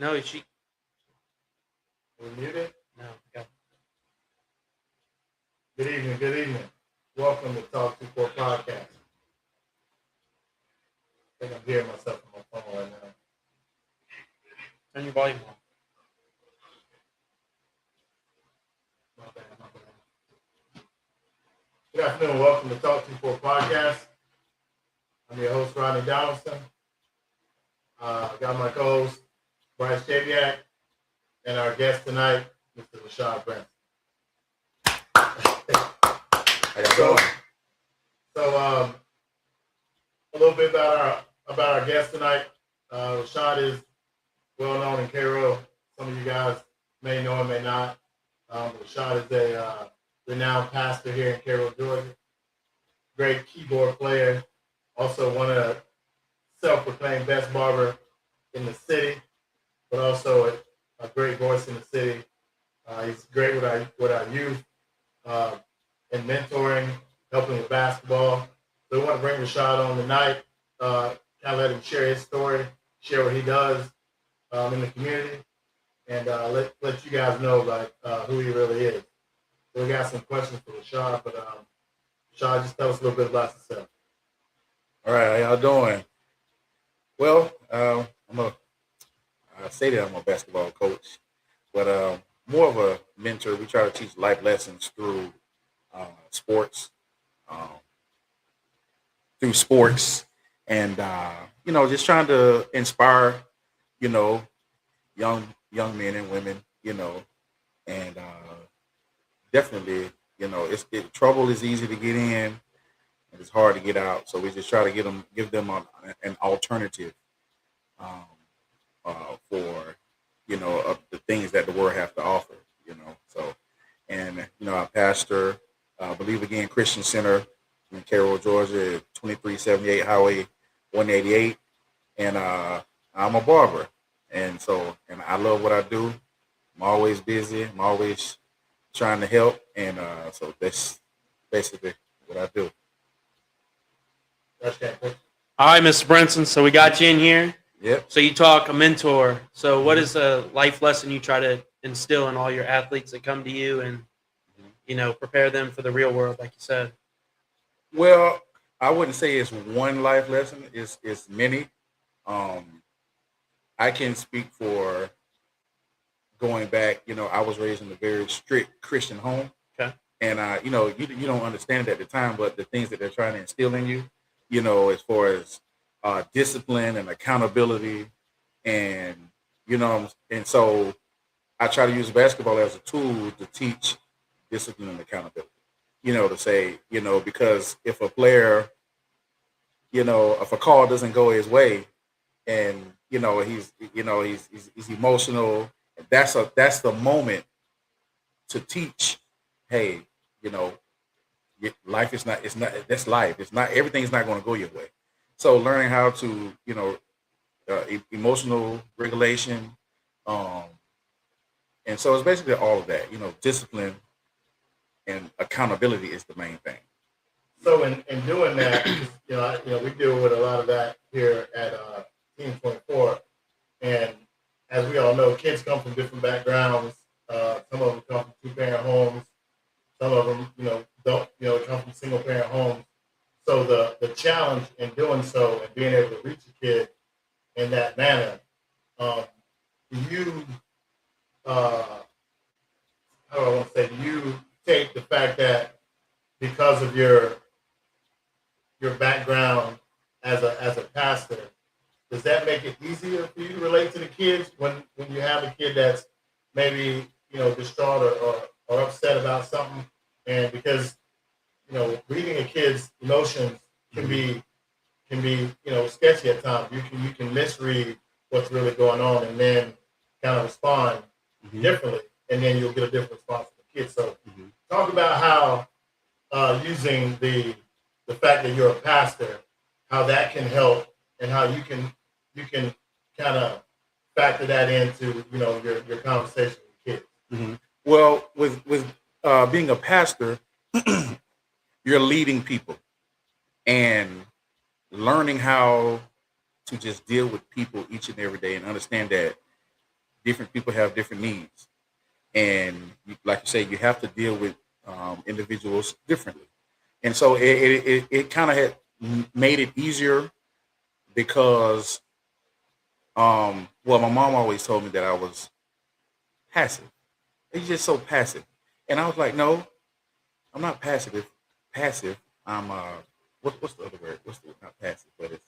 No, she. We're muted. No, go. Good evening. Good evening. Welcome to Talk 24 Podcast. I think I'm hearing myself on my phone right now. Turn your volume on. My bad, my bad. Good afternoon. Welcome to Talk 24 Podcast. I'm your host, Rodney Donaldson. I got my co-host, Bryce Javiak, and our guest tonight, Mr. Rashad Brinson. How y'all doing? So, a little bit about our guest tonight. Rashad is well known in Cairo. Some of you guys may know him, may not. Rashad is a renowned pastor here in Cairo, Georgia. Great keyboard player. Also one of the self-proclaimed best barber in the city, but also a great voice in the city. He's great with our youth and mentoring, helping with basketball. So we want to bring Rashad on tonight, kind of let him share his story, share what he does in the community, and let you guys know who he really is. So we got some questions for Rashad, but Rashad, just tell us a little bit about yourself. All right, how y'all doing? Well, I say that I'm a basketball coach, but more of a mentor. We try to teach life lessons through sports, um, and just trying to inspire, you know, young men and women, and definitely, trouble is easy to get in, and it's hard to get out. So we just try to give them an alternative um, for the things that the world have to offer. So and I pastor Believe Again Christian Center in Cairo, Georgia, 2378 Highway 188, and I'm a barber, and I love what I do. I'm always busy. I'm always trying to help, and so that's basically what I do. All right, Mr. Brinson. So we got you in here. Yep. So you talk a mentor. So what is a life lesson you try to instill in all your athletes that come to you and prepare them for the real world, like you said? Well, I wouldn't say it's one life lesson. It's many. Um, I can speak for going back. I was raised in a very strict Christian home, Okay. and you don't understand it at the time, but the things that they're trying to instill in you, as far as discipline and accountability, and and so I try to use basketball as a tool to teach discipline and accountability. To say, because if a player, if a call doesn't go his way, and he's emotional, that's the moment to teach. Hey, you know, life is not. It's not. That's life. It's not. Everything's not going to go your way. So learning how to, emotional regulation, um, and so it's basically all of that. Discipline and accountability is the main thing. So in doing that, we deal with a lot of that here at Team 24, and as we all know, kids come from different backgrounds. Some of them come from two-parent homes. Some of them, don't, come from single-parent homes. So the challenge in doing so and being able to reach a kid in that manner, do you, how do I want to say, do you take the fact that because of your background as a pastor, does that make it easier for you to relate to the kids when you have a kid that's maybe distraught or upset about something, and because reading a kid's emotions can be sketchy at times. You can misread what's really going on and then kind of respond differently, and then you'll get a different response from the kid. So talk about how using the fact that you're a pastor, how that can help, and how you can kind of factor that into your conversation with kids. Mm-hmm. Well, with being a pastor, you're leading people and learning how to just deal with people each and every day, and understand that different people have different needs, and like you say, you have to deal with individuals differently. And so it kind of had made it easier because well, my mom always told me that I was passive. He's just so passive, and I was like, no, I'm not passive. Passive. I'm what's the other word? What's the not passive, but it's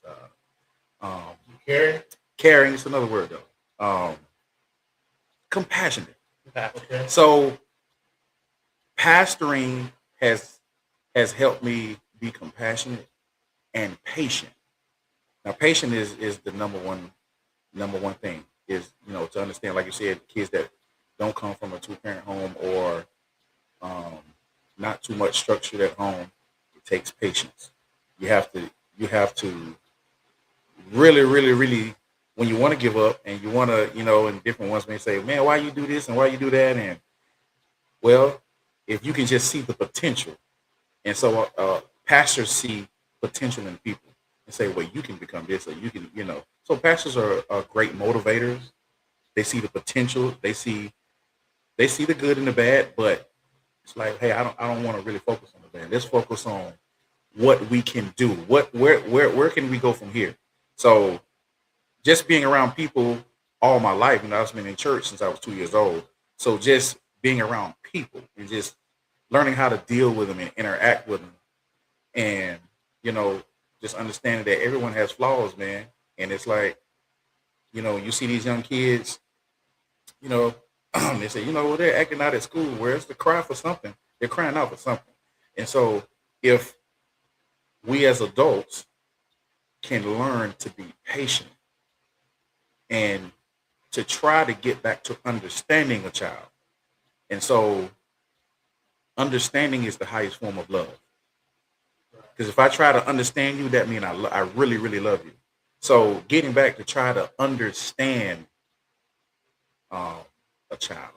Carrie? caring. It's another word though. Compassionate. Okay. So pastoring has helped me be compassionate and patient. Now, patient is the number one thing is to understand, like you said, kids that don't come from a two parent home or um, not too much structured at home. It takes patience. You have to really, really, really, when you want to give up and you want to, and different ones may say, man, why you do this and why you do that, and well, if you can just see the potential, and so pastors see potential in people and say, well, you can become this or you can, So pastors are great motivators. They see the potential. They see the good and the bad, but it's like, hey, I don't want to really focus on the bad. Let's focus on what we can do. Where can we go from here? So just being around people all my life, I've been in church since I was 2 years old. So just being around people and just learning how to deal with them and interact with them, and you know, just understanding that everyone has flaws, man. And it's like, you see these young kids, you know, they say, well, they're acting out at school. Where's the cry for something? They're crying out for something. And so if we as adults can learn to be patient and to try to get back to understanding a child. And so understanding is the highest form of love. Because if I try to understand you, that means I really, really love you. So getting back to try to understand um, a child.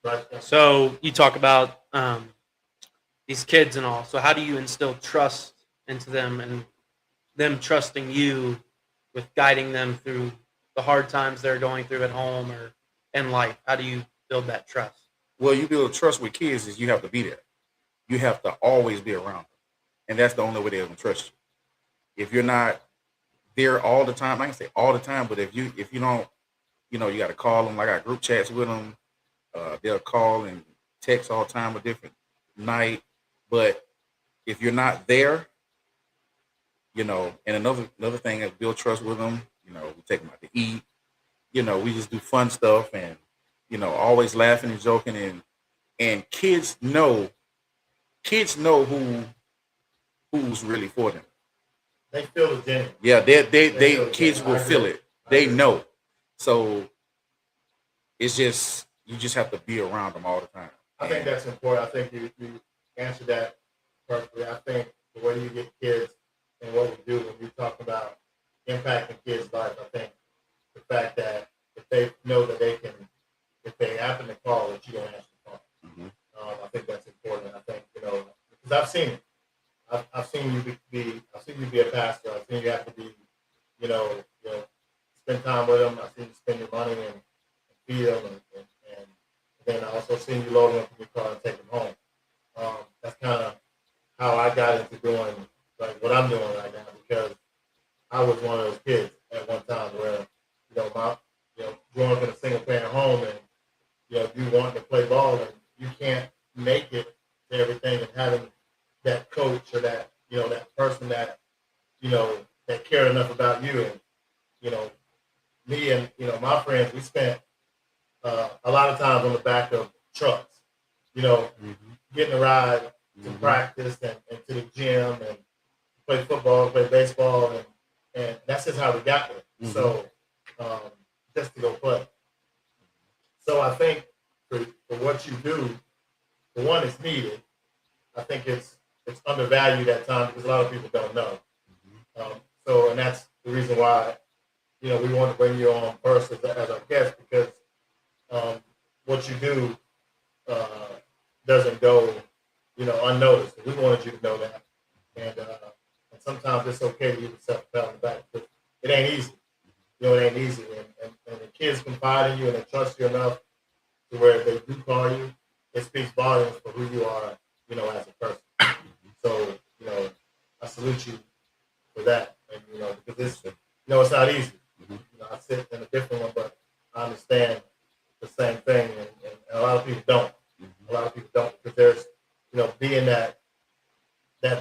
Right. So you talk about these kids and all. So how do you instill trust into them and them trusting you with guiding them through the hard times they're going through at home or in life? How do you build that trust? Well, you build trust with kids is you have to be there. You have to always be around them. And that's the only way they're gonna trust you. If you're not there all the time, I can say all the time, but if you don't, you got to call them. I got group chats with them. They'll call and text all the time, a different night. But if you're not there, and another thing is build trust with them. We take them out to eat. We just do fun stuff and always laughing and joking, and kids know who's really for them. They feel the genuine. Yeah, they feel the kids genuine. will I feel agree. it. They I agree. know. So it's just you just have to be around them all the time. I think that's important. I think you answered that perfectly. I think the way you get kids and what we do when we talk about impacting kids' life, I think the fact that if they know that they can, if they happen to call, that you don't answer the phone. Mhm. I think that's important. I think because I've seen it. I've seen you I've seen you be a pastor. I've seen you have to be, spend time with them. I've seen you spend your money and feed them, and then I also seen you load them up in your car and take them home. That's kind of how I got into doing like what I'm doing right now, because I was one of those kids at one time where growing up in a single parent home, and you want to play ball and you can't make it to everything, and having that coach or that person that that cared enough about you, and me and my friends, we spent a lot of times on the back of trucks, Mhm. getting a ride to Mhm. practice and to the gym and play football, play baseball, and that's just how we got there. Mhm. So just to go play. So I think for what you do, for one, it's needed. I think it's undervalued at times because a lot of people don't know. And that's the reason why we want to bring you on first as our guest, because what you do uh, doesn't go unnoticed. We wanted you to know that, and sometimes it's okay to give yourself a pat on the back, because it ain't easy. It ain't easy, and the kids confide in you and they trust you enough to where they do call you, it speaks volumes for who you are, as a person. So, I salute you for that. And, because it's not easy. I sit in a different one, but I understand the same thing. And a lot of people don't. A lot of people don't because there's, being that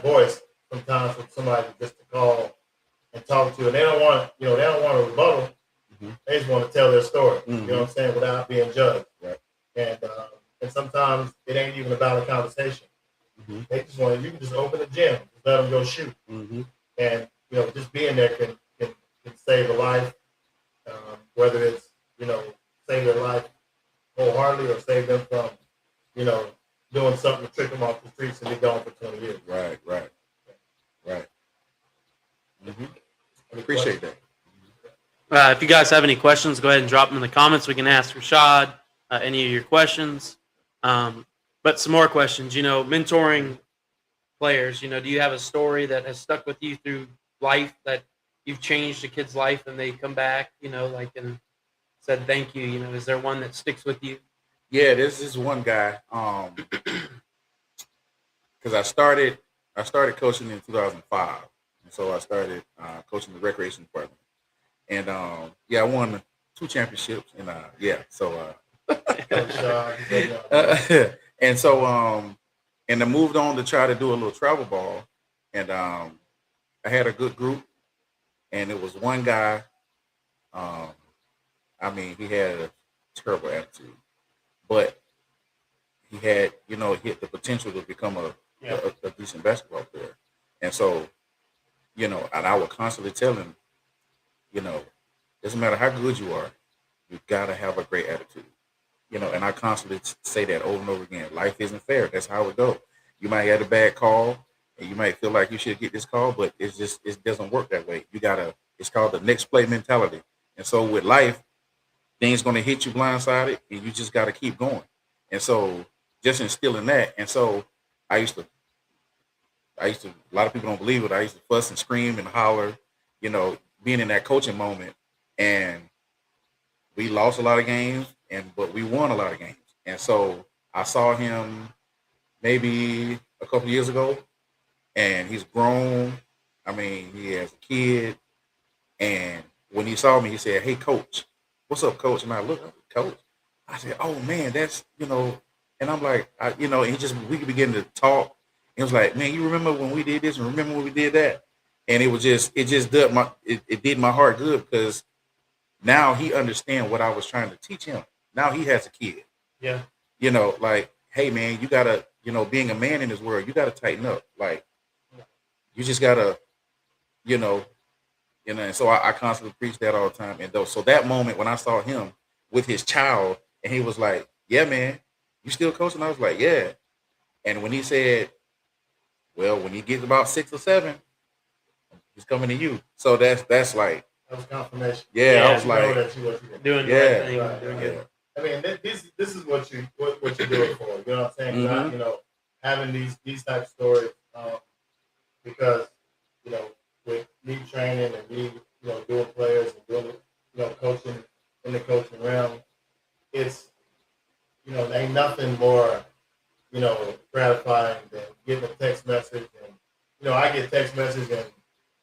voice sometimes for somebody just to call and talk to, and they don't want, they don't want a rebuttal. They just want to tell their story. You know what I'm saying, without being judged. Right. And sometimes it ain't even about a conversation. They just want you can just open the gym, just let them go shoot, and just being there can save a life. Whether it's save their life wholeheartedly or save them from doing something to trick them off the streets and be gone for 20 years. Right. Appreciate that. If you guys have any questions, go ahead and drop them in the comments. We can ask Rashad any of your questions. But some more questions. Mentoring players. Do you have a story that has stuck with you through life that you've changed a kid's life and they come back, and said thank you? Is there one that sticks with you? Yeah, this is one guy. Because I started coaching in 2005, and so I started coaching the recreation department, and I won 2 championships, and and so and I moved on to try to do a little travel ball, and I had a good group, and it was one guy. He had a terrible attitude, but he had, hit the potential to become a decent basketball player. And so, and I would constantly tell him, doesn't matter how good you are, you gotta have a great attitude. And I constantly say that over and over again. Life isn't fair. That's how it goes. You might have a bad call and you might feel like you should get this call, but it doesn't work that way. It's called the next play mentality. And so with life, things gonna hit you blindsided and you just gotta keep going. And so just instilling that. And so I used to, a lot of people don't believe it. I used to fuss and scream and holler, being in that coaching moment. And we lost a lot of games, but we won a lot of games. And so I saw him maybe a couple years ago, and he's grown. He has a kid. And when he saw me, he said, "Hey, coach, what's up, coach?" And I looked, "Coach." I said, "Oh man, that's." And I'm like, we could begin to talk. It was like, "Man, you remember when we did this and remember when we did that?" And it did my heart good because now he understands what I was trying to teach him. Now he has a kid. Yeah. Hey man, you gotta, being a man in this world, you gotta tighten up. Like, you just gotta, and so I constantly preach that all the time. And so that moment when I saw him with his child and he was like, "Yeah, man, you still coaching?" I was like, "Yeah." And when he said, "Well, when he gets about 6 or 7, he's coming to you." So that's like, that was confirmation. Yeah, I was like, that you doing the right thing. Right. This is what you do it for. You know what I'm saying? Not, having these type of stories, because with me training and me doing players and doing coaching in the coaching realm, it's there ain't nothing more gratifying than getting a text message. And I get text messages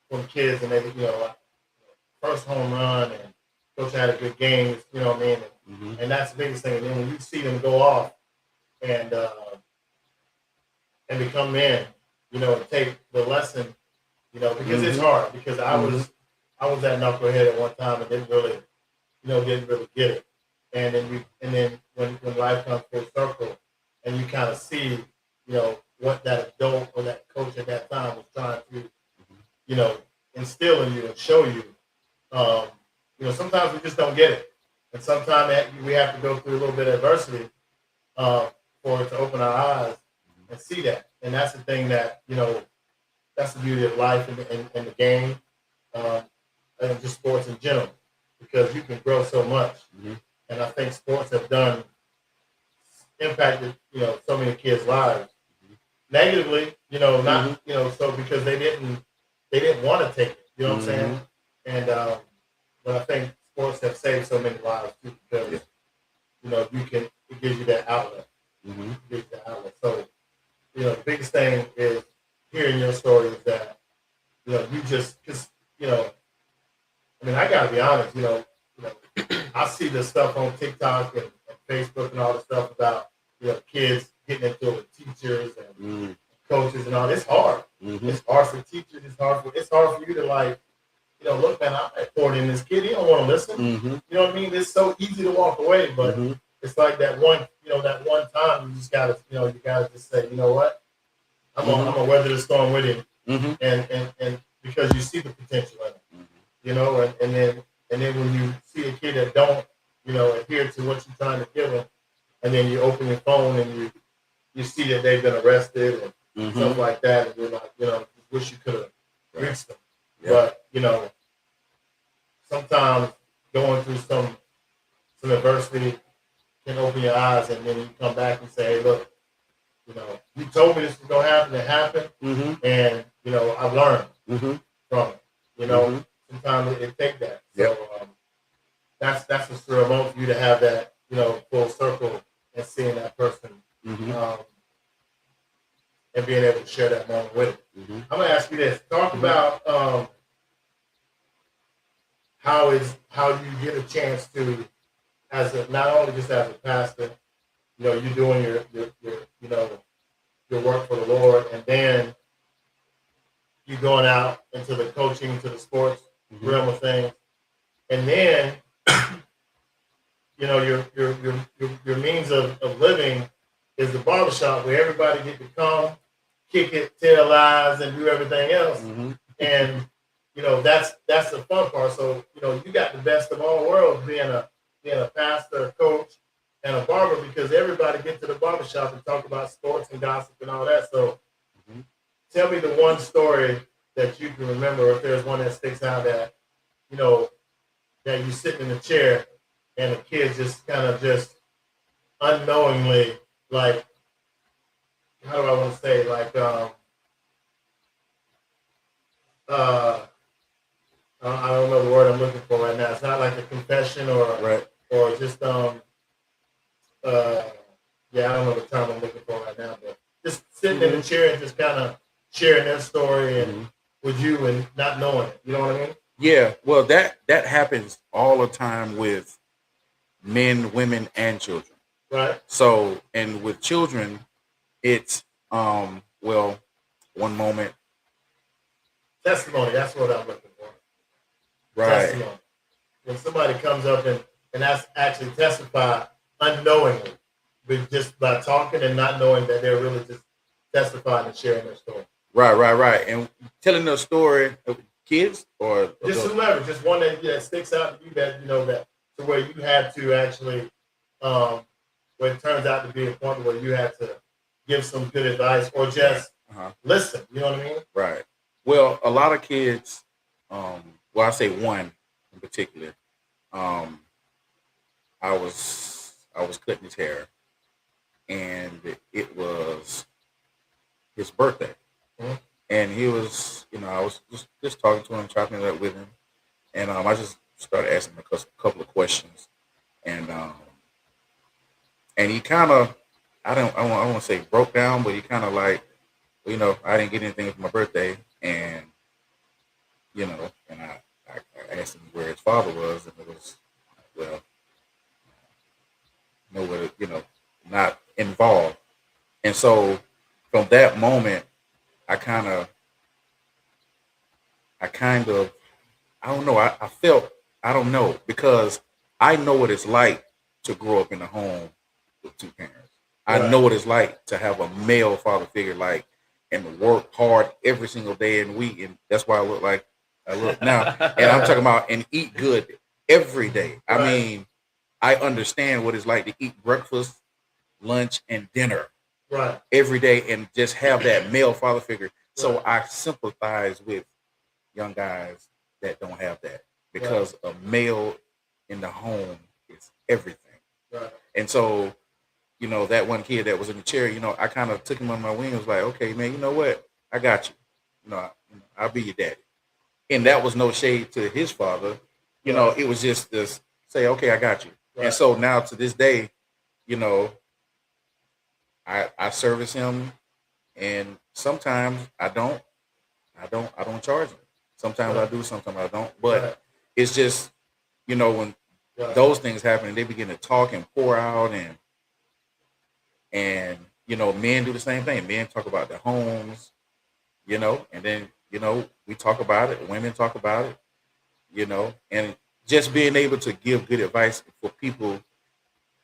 from kids and they first home run and coach had a good game, and that's the biggest thing. And then when you see them go off and to come in, and take the lesson, because it's hard. Because I was that knucklehead at one time and didn't really get it. And then when life comes full circle, and you kind of see, what that adult or that coach at that time was trying to, instill in you and show you. Sometimes we just don't get it, and sometimes we have to go through a little bit of adversity for it to open our eyes and see that. And that's the thing that that's the beauty of life and the game, and just sports in general, because you can grow so much. And I think sports have impacted so many kids' lives negatively. Not so because they didn't want to take it. You know what I'm saying? And but I think sports have saved so many lives too, because it gives you that outlet. Mm-hmm. It gives you that outlet. So the biggest thing is hearing your story is that you just because I mean I gotta be honest. I see the stuff on TikTok and Facebook and all the stuff about kids getting into it with teachers and coaches and all. It's hard. Mm-hmm. It's hard for teachers. It's hard for you to look, man, I'm reporting this kid. He don't want to listen. Mm-hmm. You know what I mean? It's so easy to walk away, but it's like that one time you just gotta, you gotta just say, you know what, I'm gonna weather the storm with him, and because you see the potential in it, and then when you see a kid that don't, adhere to what you're trying to give them, and then you open your phone and you see that they've been arrested and stuff like that, and you're like, you wish you could have reached them. Yeah. But sometimes going through some adversity can open your eyes, and then you come back and say, hey, look, you told me this was gonna happen. It happened, and I've learned from it. Sometimes it takes that. So that's a surreal moment for you to have that, full circle and seeing that person, and being able to share that moment with him. I'm gonna ask you this: talk about how you get a chance to, not only just as a pastor, you're doing your work for the Lord, and then you going out into the coaching, to the sports realm of things, and then your means of living is the barbershop where everybody get to come, kick it, tell lies, and do everything else, and that's the fun part. So you got the best of all worlds, being a pastor, a coach, and a barber, because everybody get to the barbershop and talk about sports and gossip and all that. So tell me the one story that you can remember, if there's one that sticks out, that that you sitting in the chair and the kid just kind of just unknowingly, like, how do I want to say, like, I don't know the word I'm looking for right now. It's not like a confession or just I don't know the term I'm looking for right now, but just sitting in the chair and just kind of sharing their story and with you and not knowing it. You know what I mean? Yeah. Well, that happens all the time with men, women, and children. Right. So, and with children, it's well, one moment. Testimony. That's what I'm looking for. Right. Testimony. When somebody comes up and that's actually testify unknowingly, but just by talking and not knowing that they're really just testifying and sharing their story. Right. And telling their story, kids or just whoever, just one that sticks out to you, that that to where you had to actually, where it turns out to be a point where you had to give some good advice or just listen. You know what I mean? Right. Well, a lot of kids, well, I say one in particular. I was cutting his hair, and it was his birthday, and he was, I was just talking to him, chopping it up with him, and I just started asking him a couple of questions, and he kind of, I don't want to say broke down, but he kind of like, I didn't get anything for my birthday, and and I asked him where his father was, and it was, well, nowhere, not involved. And so from that moment, I kind of, I don't know, I felt, I don't know, because I know what it's like to grow up in a home with two parents. Right. I know what it's like to have a male father figure, like, and work hard every single day and week, and that's why I look like I look now. And I'm talking about, and eat good every day. Right. I mean, I understand what it's like to eat breakfast, lunch, and dinner every day, and just have that male father figure. So I sympathize with young guys that don't have that, because a male in the home is everything. Right. And so, that one kid that was in the chair, I kind of took him on my wing and was like, okay, man, you know what? I got you. I'll be your daddy. And that was no shade to his father. You know, it was just this say, okay, I got you. Right. And so now to this day, you know, I service him, and sometimes I don't charge him. Sometimes I do, sometimes I don't. But Right. it's just, you know, when Right. those things happen, and they begin to talk and pour out, and you know, men do the same thing. Men talk about their homes, you know, and then you know we talk about it. Women talk about it, you know, and just being able to give good advice for people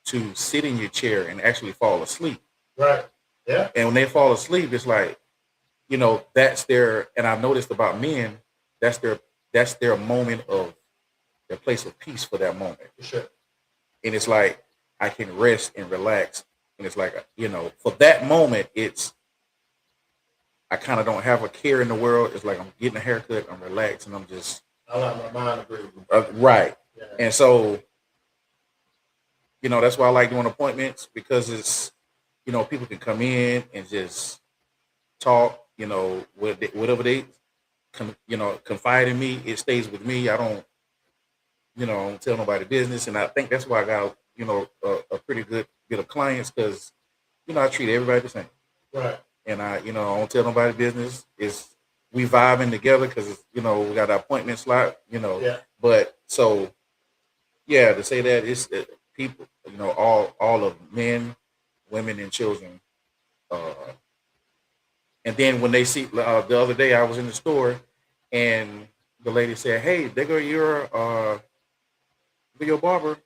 to sit in your chair and actually fall asleep. Right. Yeah. And when they fall asleep, it's like, you know, that's their. And I've noticed about men, that's their moment of their place of peace for that moment. For sure. And it's like I can rest and relax. And it's like, you know, for that moment, it's I kind of don't have a care in the world. It's like I'm getting a haircut, I'm relaxed, and I'm just I like my mind to breathe. right. Yeah. And so, you know, that's why I like doing appointments, because it's, you know, people can come in and just talk, you know, whatever they, you know, confide in me, it stays with me. I don't, you know, I don't tell nobody business. And I think that's why I got, you know, a pretty good bit of clients, because, you know, I treat everybody the same. Right. And I, you know, I don't tell nobody business. It's we vibing together because, you know, we got our appointment slot, you know. Yeah. But so, yeah, to say that it's people, you know, all of men, women, and children. And then when they see the other day, I was in the store, and the lady said, "Hey, there go your barber,"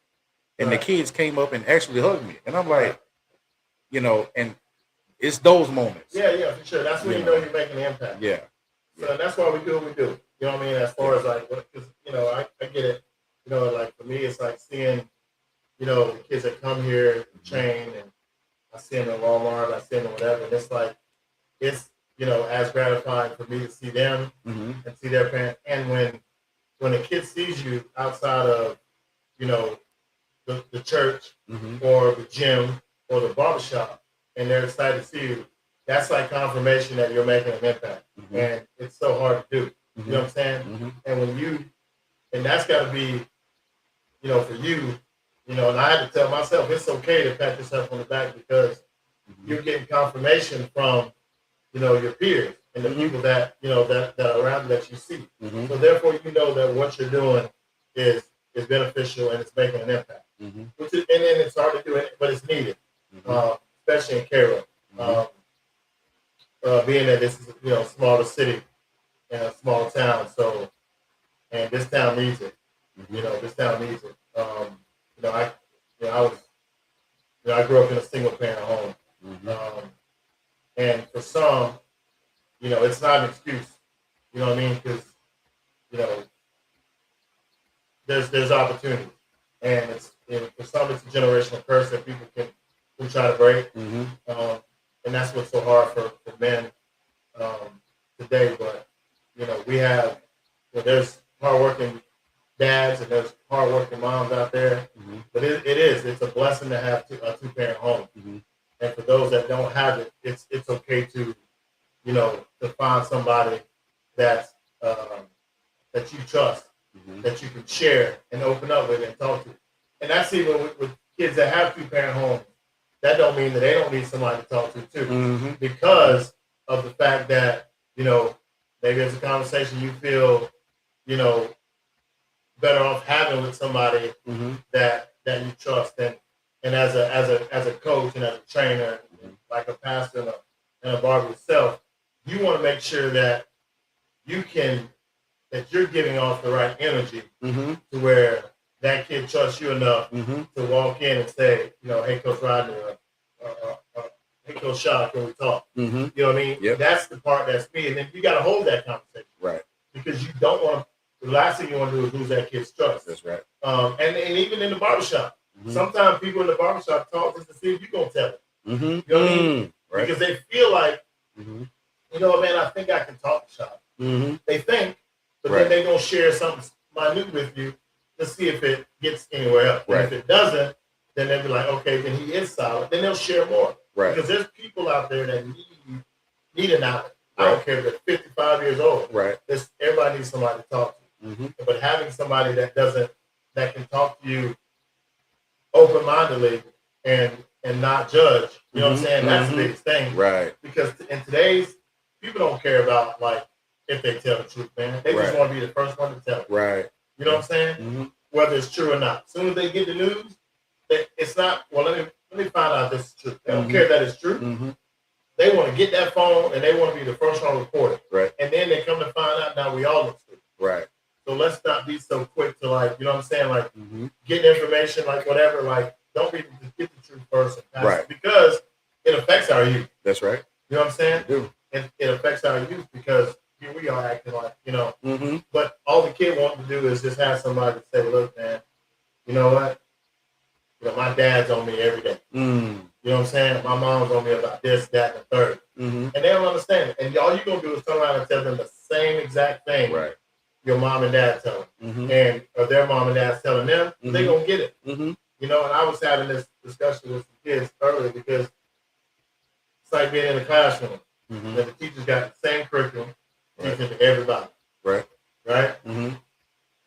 and the Right. kids came up and actually hugged me, and I'm like, you know, and it's those moments. Yeah, yeah, for sure. That's when you know you're making an impact. Yeah. So that's why we do what we do. You know what I mean? As far as like, because, you know, I get it. You know, like for me, it's like seeing, you know, the kids that come here train, and I see them in Walmart, I see them in whatever, and it's like, it's, you know, as gratifying for me to see them Mm-hmm. and see their parents. And when a kid sees you outside of, you know, the church Mm-hmm. or the gym or the barbershop, and they're excited to see you, that's like confirmation that you're making an impact. Mm-hmm. And it's so hard to do. You know what I'm saying? Mm-hmm. And when you, and that's got to be, you know, for you, you know, and I had to tell myself it's okay to pat yourself on the back, because you're getting confirmation from, you know, your peers and the people that, you know, that are around you that you see. Mm-hmm. So therefore, you know that what you're doing is beneficial and it's making an impact. Mm-hmm. Which is, and then it's hard to do it, but it's needed, especially in Cairo. Being that this is, you know, a smaller city and a small town, so, and this town needs it. You know, this town needs it. You know, I grew up in a single parent home, and for some, you know, it's not an excuse. You know what I mean? Because, you know, there's opportunity, and for some it's a generational curse that people can try to break, and that's what's so hard for men today. But you know, we have, you know, there's hardworking dads and there's hardworking moms out there, but it's a blessing to have a two-parent home, and for those that don't have it, it's okay to, you know, to find somebody that's that you trust, that you can share and open up with and talk to. And that's even with kids that have two-parent homes. That don't mean that they don't need somebody to talk to too, because of the fact that, you know, maybe it's a conversation you feel, you know, better off having with somebody that you trust. And as a coach and as a trainer, like a pastor and a barber yourself, you want to make sure that you're giving off the right energy to where that kid trusts you enough to walk in and say, you know, hey, Coach Rodney, hey, Coach Shaw, can we talk? You know what I mean? Yep. That's the part that's me. And then you got to hold that conversation. Right. Because you don't want to, the last thing you want to do is lose that kid's trust. That's right. And even in the barbershop, sometimes people in the barbershop talk just to see if you're going to tell it. You know what I mean? Right. Because they feel like, you know, man, I think I can talk to Shaw. They think, but then they're going to share something minute with you to see if it gets anywhere else. Right. And if it doesn't, then they'll be like, okay, then he is solid. Then they'll share more. Right. Because there's people out there that need an outlet. I don't care if they're 55 years old. Right. Everybody needs somebody to talk to. Mm-hmm. But having somebody that can talk to you open-mindedly and not judge, you know what I'm saying? That's the biggest thing. Right. Because in today's, people don't care about, like, if they tell the truth, man. They just want to be the first one to tell it. Right. You know what I'm saying? Mm-hmm. Whether it's true or not. As soon as they get the news, it's not, well, let me find out if this is true. They don't care that it's true. Mm-hmm. They want to get that phone and they want to be the first one to report it. Right. And then they come to find out now we all look stupid. Right. So let's not be so quick to, like, you know what I'm saying? Like, get information, like, whatever. Like, don't be get the truth first and pass right. it, because it affects our youth. That's right. You know what I'm saying? I do. It affects our youth because here we are acting like, you know. Mm-hmm. But all the kid wants to do is just have somebody say, look, man, you know what? You know, my dad's on me every day. Mm. You know what I'm saying? My mom's on me about this, that, and the third. Mm-hmm. And they don't understand it. And all you're going to do is turn around and tell them the same exact thing your mom and dad tell them. Mm-hmm. And or their mom and dad's telling them, they're going to get it. Mm-hmm. You know, and I was having this discussion with some kids earlier because it's like being in the classroom. Mm-hmm. And the teachers got the same curriculum teaching to everybody. Right. Right? Mm-hmm.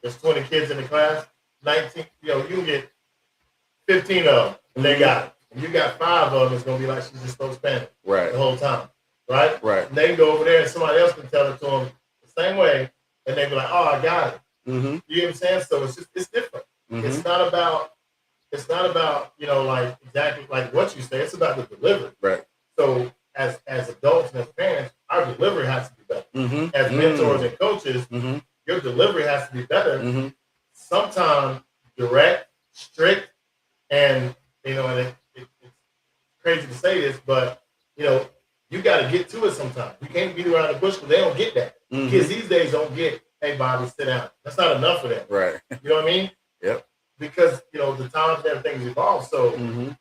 There's 20 kids in the class, 19, you know, you get 15 of them, and they got it. And you got 5 of them, it's going to be like she's just spoke Spanish the whole time. Right? Right. And they go over there and somebody else can tell it to them the same way, and they be like, oh, I got it. Mm-hmm. You know what I'm saying? So it's different. Mm-hmm. It's not about, you know, like exactly like what you say. It's about the delivery. Right. So as adults and as parents, our delivery has to be better. Mm-hmm. As mentors and coaches, your delivery has to be better. Mm-hmm. Sometimes direct, strict, and, you know, and it's crazy to say this, but, you know, you got to get to it sometimes. You can't beat around the bush because they don't get that. Mm-hmm. Kids these days don't get, hey, Bobby, sit down. That's not enough for them. Right. You know what I mean? Yep. Because, you know, the times and everything's evolved. So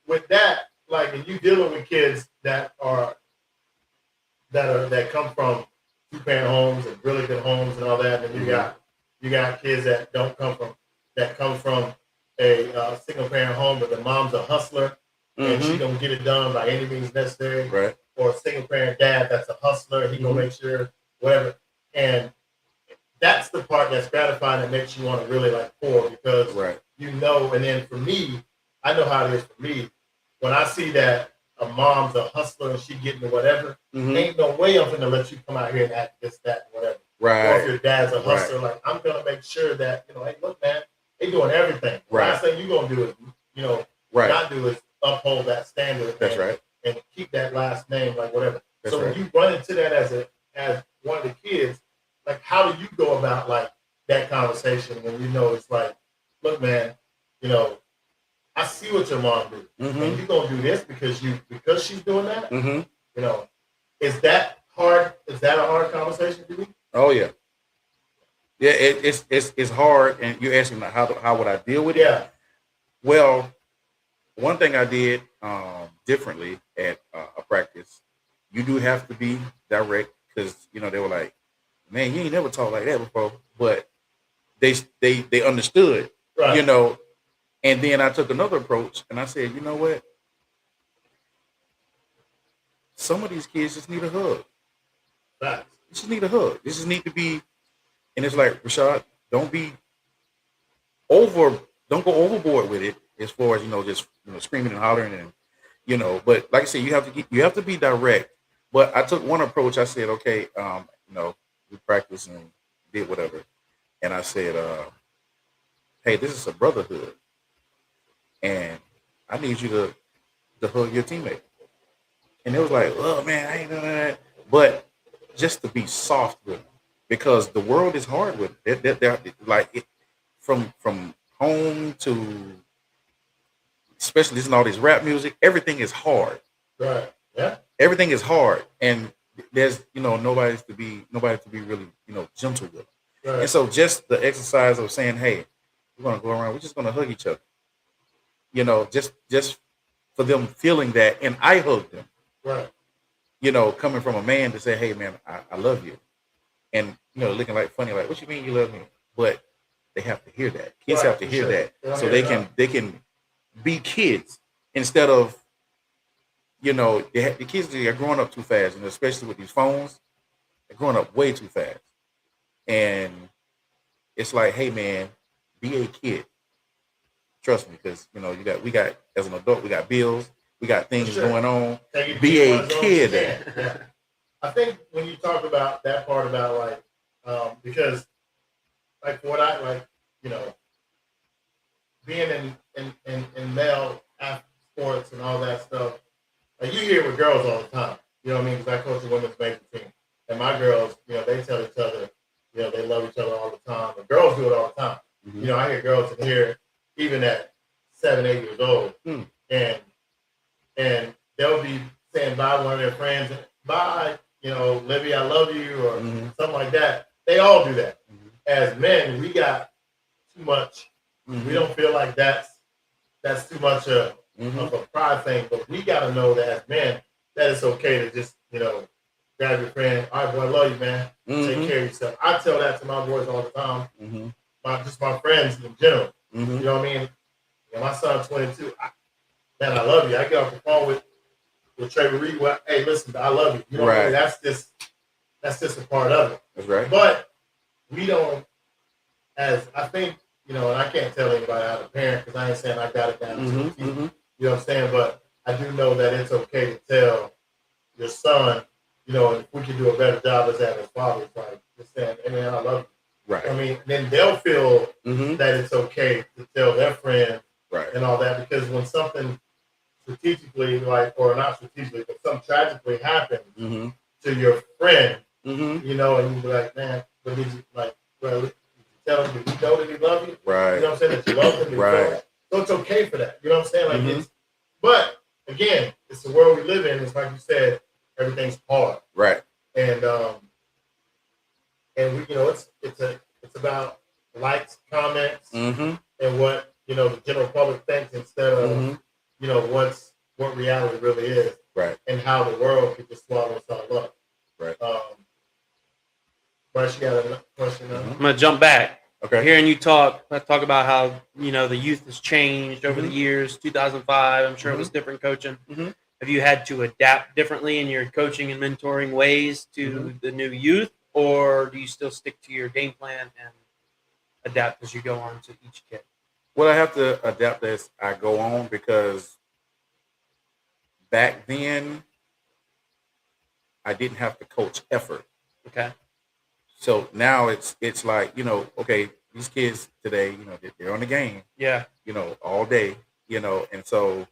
with that, like, and you dealing with kids that come from 2-parent homes and really good homes and all that, and you got kids that come from a single parent home, but the mom's a hustler and she gonna get it done by any means necessary. Right. Or a single parent dad that's a hustler, he gonna make sure whatever. And that's the part that's gratifying that makes you want to really like pour because you know. And then for me, I know how it is for me. When I see that a mom's a hustler and she getting to whatever, ain't no way I'm gonna let you come out here and act this, that, whatever. Right. Or if your dad's a hustler, like I'm gonna make sure that, you know, hey, look, man, they doing everything. The last thing you gonna do is, you know, not do is uphold that standard. That's right. And keep that last name, like whatever. That's so when you run into that as one of the kids, like how do you go about like that conversation when you know it's like, look, man, you know, I see what your mom do, and you gonna do this because she's doing that. You know, is that hard? Is that a hard conversation for you? Oh yeah, yeah. It's hard, and you're asking like, how would I deal with it? Yeah. Well, one thing I did differently at a practice, you do have to be direct because you know they were like, man, you ain't never talked like that before, but they understood, you know. And then I took another approach and I said, you know what? Some of these kids just need a hug. Facts. They just need a hug. They just need to be, and it's like, Rashad, don't go overboard with it as far as, you know, just, you know, screaming and hollering and, you know, but like I said, you have to be direct. But I took one approach. I said, okay, you know, we practiced and did whatever. And I said, hey, this is a brotherhood. And I need you to hug your teammate. And it was like, oh man, I ain't doing that. But just to be soft with them, because the world is hard with it. They're like it, from home to, especially listening to all this rap music, everything is hard. Right. Yeah. Everything is hard, and there's, you know, nobody to be really, you know, gentle with. Right. And so just the exercise of saying, hey, we're gonna go around, we're just gonna hug each other. You know, just for them feeling that, and I hug them. Right. You know, coming from a man to say, hey man, I love you. And, you know, looking like funny, like, what you mean you love me? But they have to hear that. Kids have to hear that. So they can be kids instead of, you know, the kids are growing up too fast, and especially with these phones, they're growing up way too fast. And it's like, hey man, be a kid. Trust me, because we got as an adult, we got bills, we got things sure. going on. Take it Be each a one as long as you kid. can. Yeah. I think when you talk about that part about because like what I like, you know, being in male sports and all that stuff, like you hear it with girls all the time. You know what I mean? Because I coach a women's baseball team, and my girls, you know, they tell each other, you know, they love each other all the time. The girls do it all the time. Mm-hmm. You know, I hear girls in here, even at 7, 8 years old, and they'll be saying bye to one of their friends, bye, you know, Libby, I love you, or something like that. They all do that. Mm-hmm. As men, we got too much. Mm-hmm. We don't feel like that's too much of a pride thing, but we got to know that as men, that it's okay to just, you know, grab your friend. All right, boy, I love you, man. Take care of yourself. I tell that to my boys all the time. Just my friends in general. You know what I mean? And my son's 22. Man, I love you. I get off the phone with Trevor Reed. Well, hey, listen, I love you. You know what I mean? That's just a part of it. That's right. But we don't, as I think, you know, and I can't tell anybody how to parent because I ain't saying I got it down to the T. You know what I'm saying? But I do know that it's okay to tell your son, you know, if we can do a better job as that as fathers, like just saying, hey man, I love you. Right. I mean, then they'll feel that it's okay to tell their friend and all that, because when something strategically, like, or not strategically, but something tragically happens to your friend, you know, and you be like, man, but did you, like, well, tell him, did you know that he loved you? Right. You know what I'm saying? That you love him. Right. So it's okay for that. You know what I'm saying? Like it's, but again, it's the world we live in. It's like you said, everything's hard. Right. And we, you know, it's about likes, comments, and what, you know, the general public thinks instead of, you know, what reality really is. Right. And how the world could just swallow us all up. Right. Bryce, you got a question now? I'm gonna jump back. Okay. Hearing you talk about how, you know, the youth has changed over the years. 2005, I'm sure it was different coaching. Have you had to adapt differently in your coaching and mentoring ways to the new youth, or do you still stick to your game plan and adapt as you go on to each kid? Well, I have to adapt as I go on, because back then I didn't have to coach effort. Okay. So now it's like, you know, okay, these kids today, you know, they're on the game. Yeah. You know, all day, you know, and so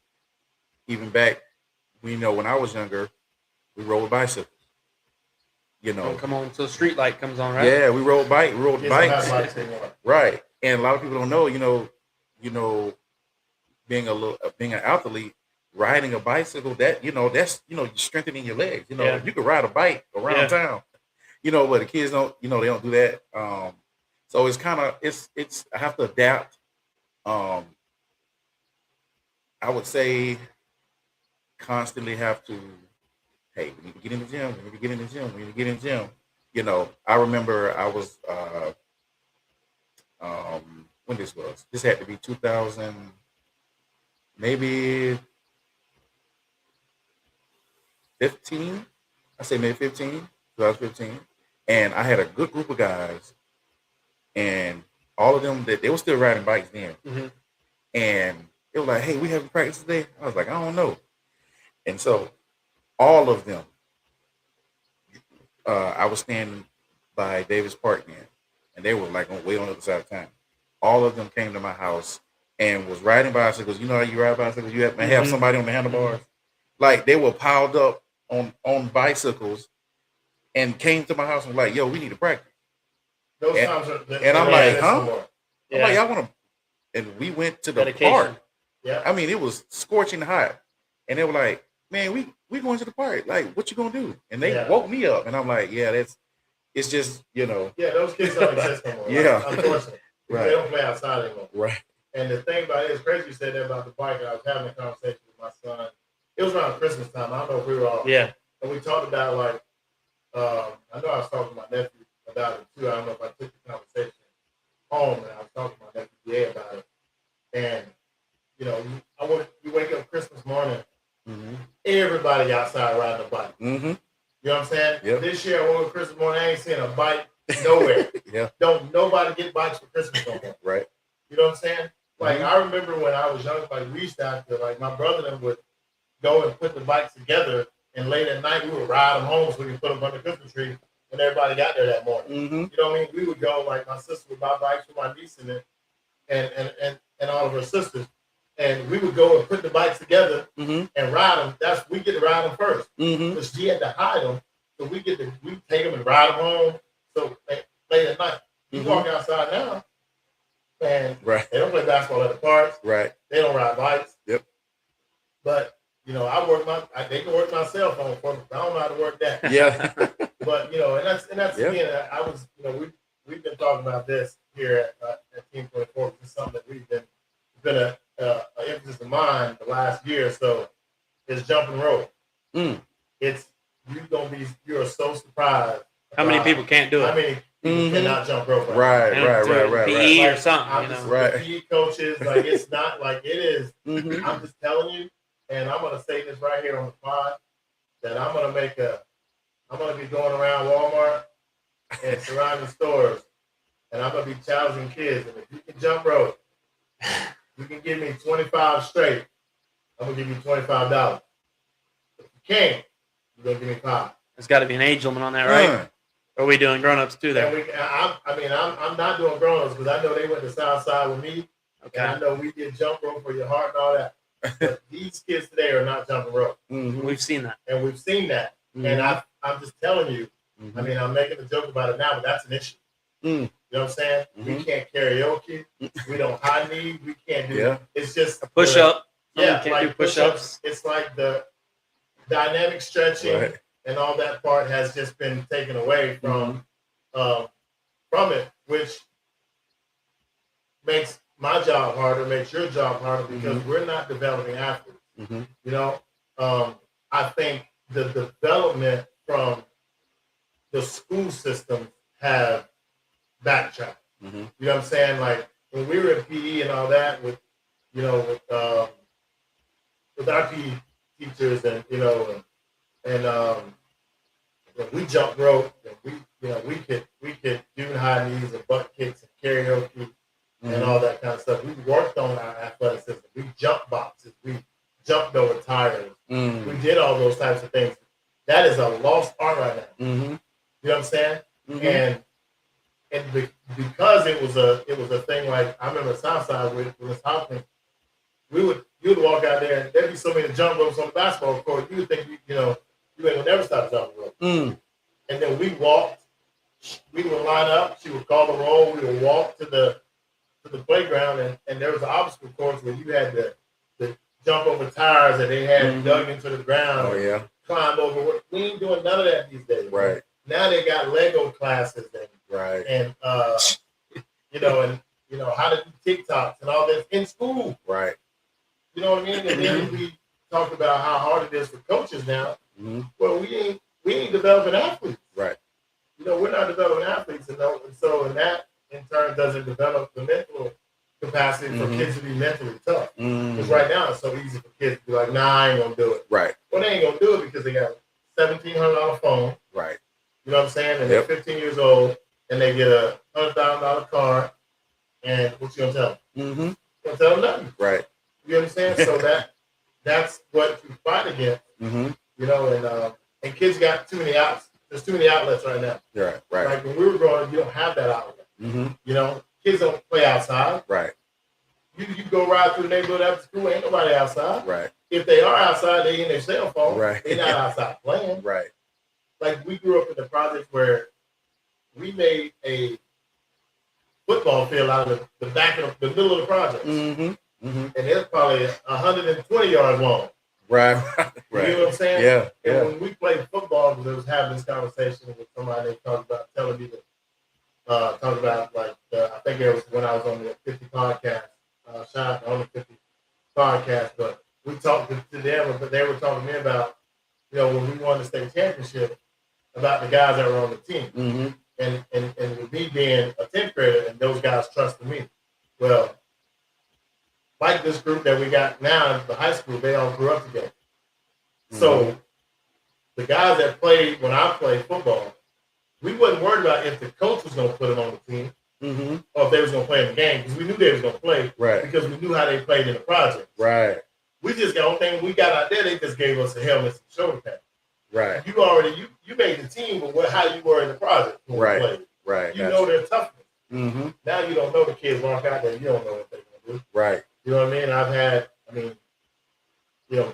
even back, you know, when I was younger, we rode bicycles. You know, don't come on until street light comes on, right? Yeah, we rode bikes. Right. And a lot of people don't know, you know, being an athlete, riding a bicycle, that, you know, that's, you know, strengthening your legs. You know, you can ride a bike around town. You know, but the kids don't, you know, they don't do that. So it's kind of, it's I have to adapt. I would say constantly have to, hey, we need to get in the gym. We need to get in the gym. We need to get in the gym. You know, I remember I was, when this had to be 2000, maybe 15. I say maybe 2015. And I had a good group of guys, and all of them, they were still riding bikes then. And it was like, hey, we having practice today? I was like, I don't know. And so all of them, I was standing by Davis Park then, and they were like way on the other side of town. All of them came to my house and was riding bicycles. You know how you ride bicycles? You have to have somebody on the handlebars. Like, they were piled up on bicycles and came to my house and was like, yo, we need to practice. Those times are, and I'm like, huh? I'm like, y'all want to? And we went to the park. Yeah. I mean, it was scorching hot. And they were like, man, we going to the park. Like, what you going to do? And they woke me up. And I'm like, yeah, it's just, you know. Yeah, those kids don't exist no more. Yeah. Like, unfortunately. Right. They don't play outside anymore. Right. And the thing about it is crazy you said that about the bike. I was having a conversation with my son. It was around Christmas time. I don't know if we were all. Yeah. And we talked about, like, I know I was talking to my nephew about it too. I don't know if I took the conversation home, and I was talking to my nephew about it. And, you know, you wake up Christmas morning, everybody outside riding a bike. You know what I'm saying? Yep. This year I woke up Christmas morning, I ain't seen a bike Nowhere. Yeah. Don't nobody get bikes for Christmas no more. Right. You know what I'm saying? Like I remember when I was young, like we used to have to, like my brother and them would go and put the bikes together, and late at night we would ride them home so we could put them under the Christmas tree when everybody got there that morning. You know what I mean? We would go, like my sister would buy bikes for my niece and all of her sisters, and we would go and put the bikes together and ride them. We get to ride them first because she had to hide them, so we take them and ride them home. So late at night, you walk outside now, and they don't play basketball at the parks. Right. They don't ride bikes. Yep. But you know, they can work my cell phone for me. I don't know how to work that. Yeah. But you know, and that's again, I was, you know, we've been talking about this here at Team 24. It's something that it's been an emphasis of mine the last year or so. Is jumping rope. You're so surprised. How many people can't do it? How many people cannot jump rope? Right. PE or something. The PE coaches, like it's not like it is. I'm just telling you, and I'm gonna say this right here on the pod that I'm gonna be going around Walmart and surrounding stores, and I'm gonna be challenging kids. And if you can jump rope, you can give me 25 straight. I'm gonna give you $25. If you can't, you're gonna give me $5. There's got to be an age limit on that, right? Or are we doing grown-ups too there? I'm not doing grown-ups because I know they went to Southside with me. Okay. And I know we did jump rope for your heart and all that. But these kids today are not jumping rope. We've seen that. And I'm just telling you, I mean, I'm making a joke about it now, but that's an issue. You know what I'm saying? We can't karaoke. We don't high knee. We can't do it's just a push-up. Yeah, can't do push-ups. It's like the dynamic stretching and all that part has just been taken away from it, which makes my job harder, makes your job harder because we're not developing athletes. You know, I think the development from the school system have backtracked. You know what I'm saying? Like when we were in PE and all that with our PE teachers and we jump rope and we could do high knees and butt kicks and karaoke and all that kind of stuff. We worked on our athleticism. We jumped boxes. We jumped over tires. We did all those types of things. That is a lost art right now. You know what I'm saying? And because it was a thing like I remember Southside with Miss Hopkins, you would walk out there and there'd be so many jump ropes on the basketball court. You would think you ain't gonna never stop jumping rope. And then we would line up. She would call the roll. We would walk to the playground, and there was an obstacle course where you had to jump over tires that they had dug into the ground. Oh yeah. Climb over. We ain't doing none of that these days. Right. Now they got Lego classes and how to do TikToks and all this in school. Right. You know what I mean? And then we talk about how hard it is for coaches now. Well, we ain't developing athletes. Right. You know, we're not developing athletes, and so that in turn doesn't develop the mental capacity for kids to be mentally tough. Because right now it's so easy for kids to be like, nah, I ain't gonna do it. Right. Well, they ain't gonna do it because they got a $1,700 phone. Right. You know what I'm saying? And they're 15 years old, and they get a $100,000 car. And what you gonna tell them? You gonna tell them nothing. Right. You understand? So that's what you fight against. You know, and kids got too many outs. There's too many outlets right now. Right. Right. Like when we were growing up, you don't have that outlet. You know, kids don't play outside. Right. You go ride through the neighborhood after school, ain't nobody outside. Right. If they are outside, they in their cell phone. Right. They're not outside playing. Right. Like we grew up in the projects where we made a football field out of the back of the middle of the project. And it's probably 120 yards long. Right. Right. You know what I'm saying? Yeah. And when we played football, because I was having this conversation with somebody, they telling me to talk about I think it was when I was on the 50 podcast. Shout out on the 50 podcast, but we talked to them, but they were talking to me about, when we won the state championship, about the guys that were on the team. And with me being a 10th grader and those guys trusting me. Well, like this group that we got now in the high school, they all grew up together. So the guys that played when I played football, we wasn't worried about if the coach was going to put them on the team or if they was going to play in the game because we knew they was going to play because we knew how they played in the project. Right. We just got one thing we got out there. They just gave us a helmet and shoulder pad. Right. You already you made the team, but how you were in the project when we played. Right. You know their toughness. Now you don't know the kids walk out there. You don't know what they're going to do. Right. You know what I mean? I've had. I mean,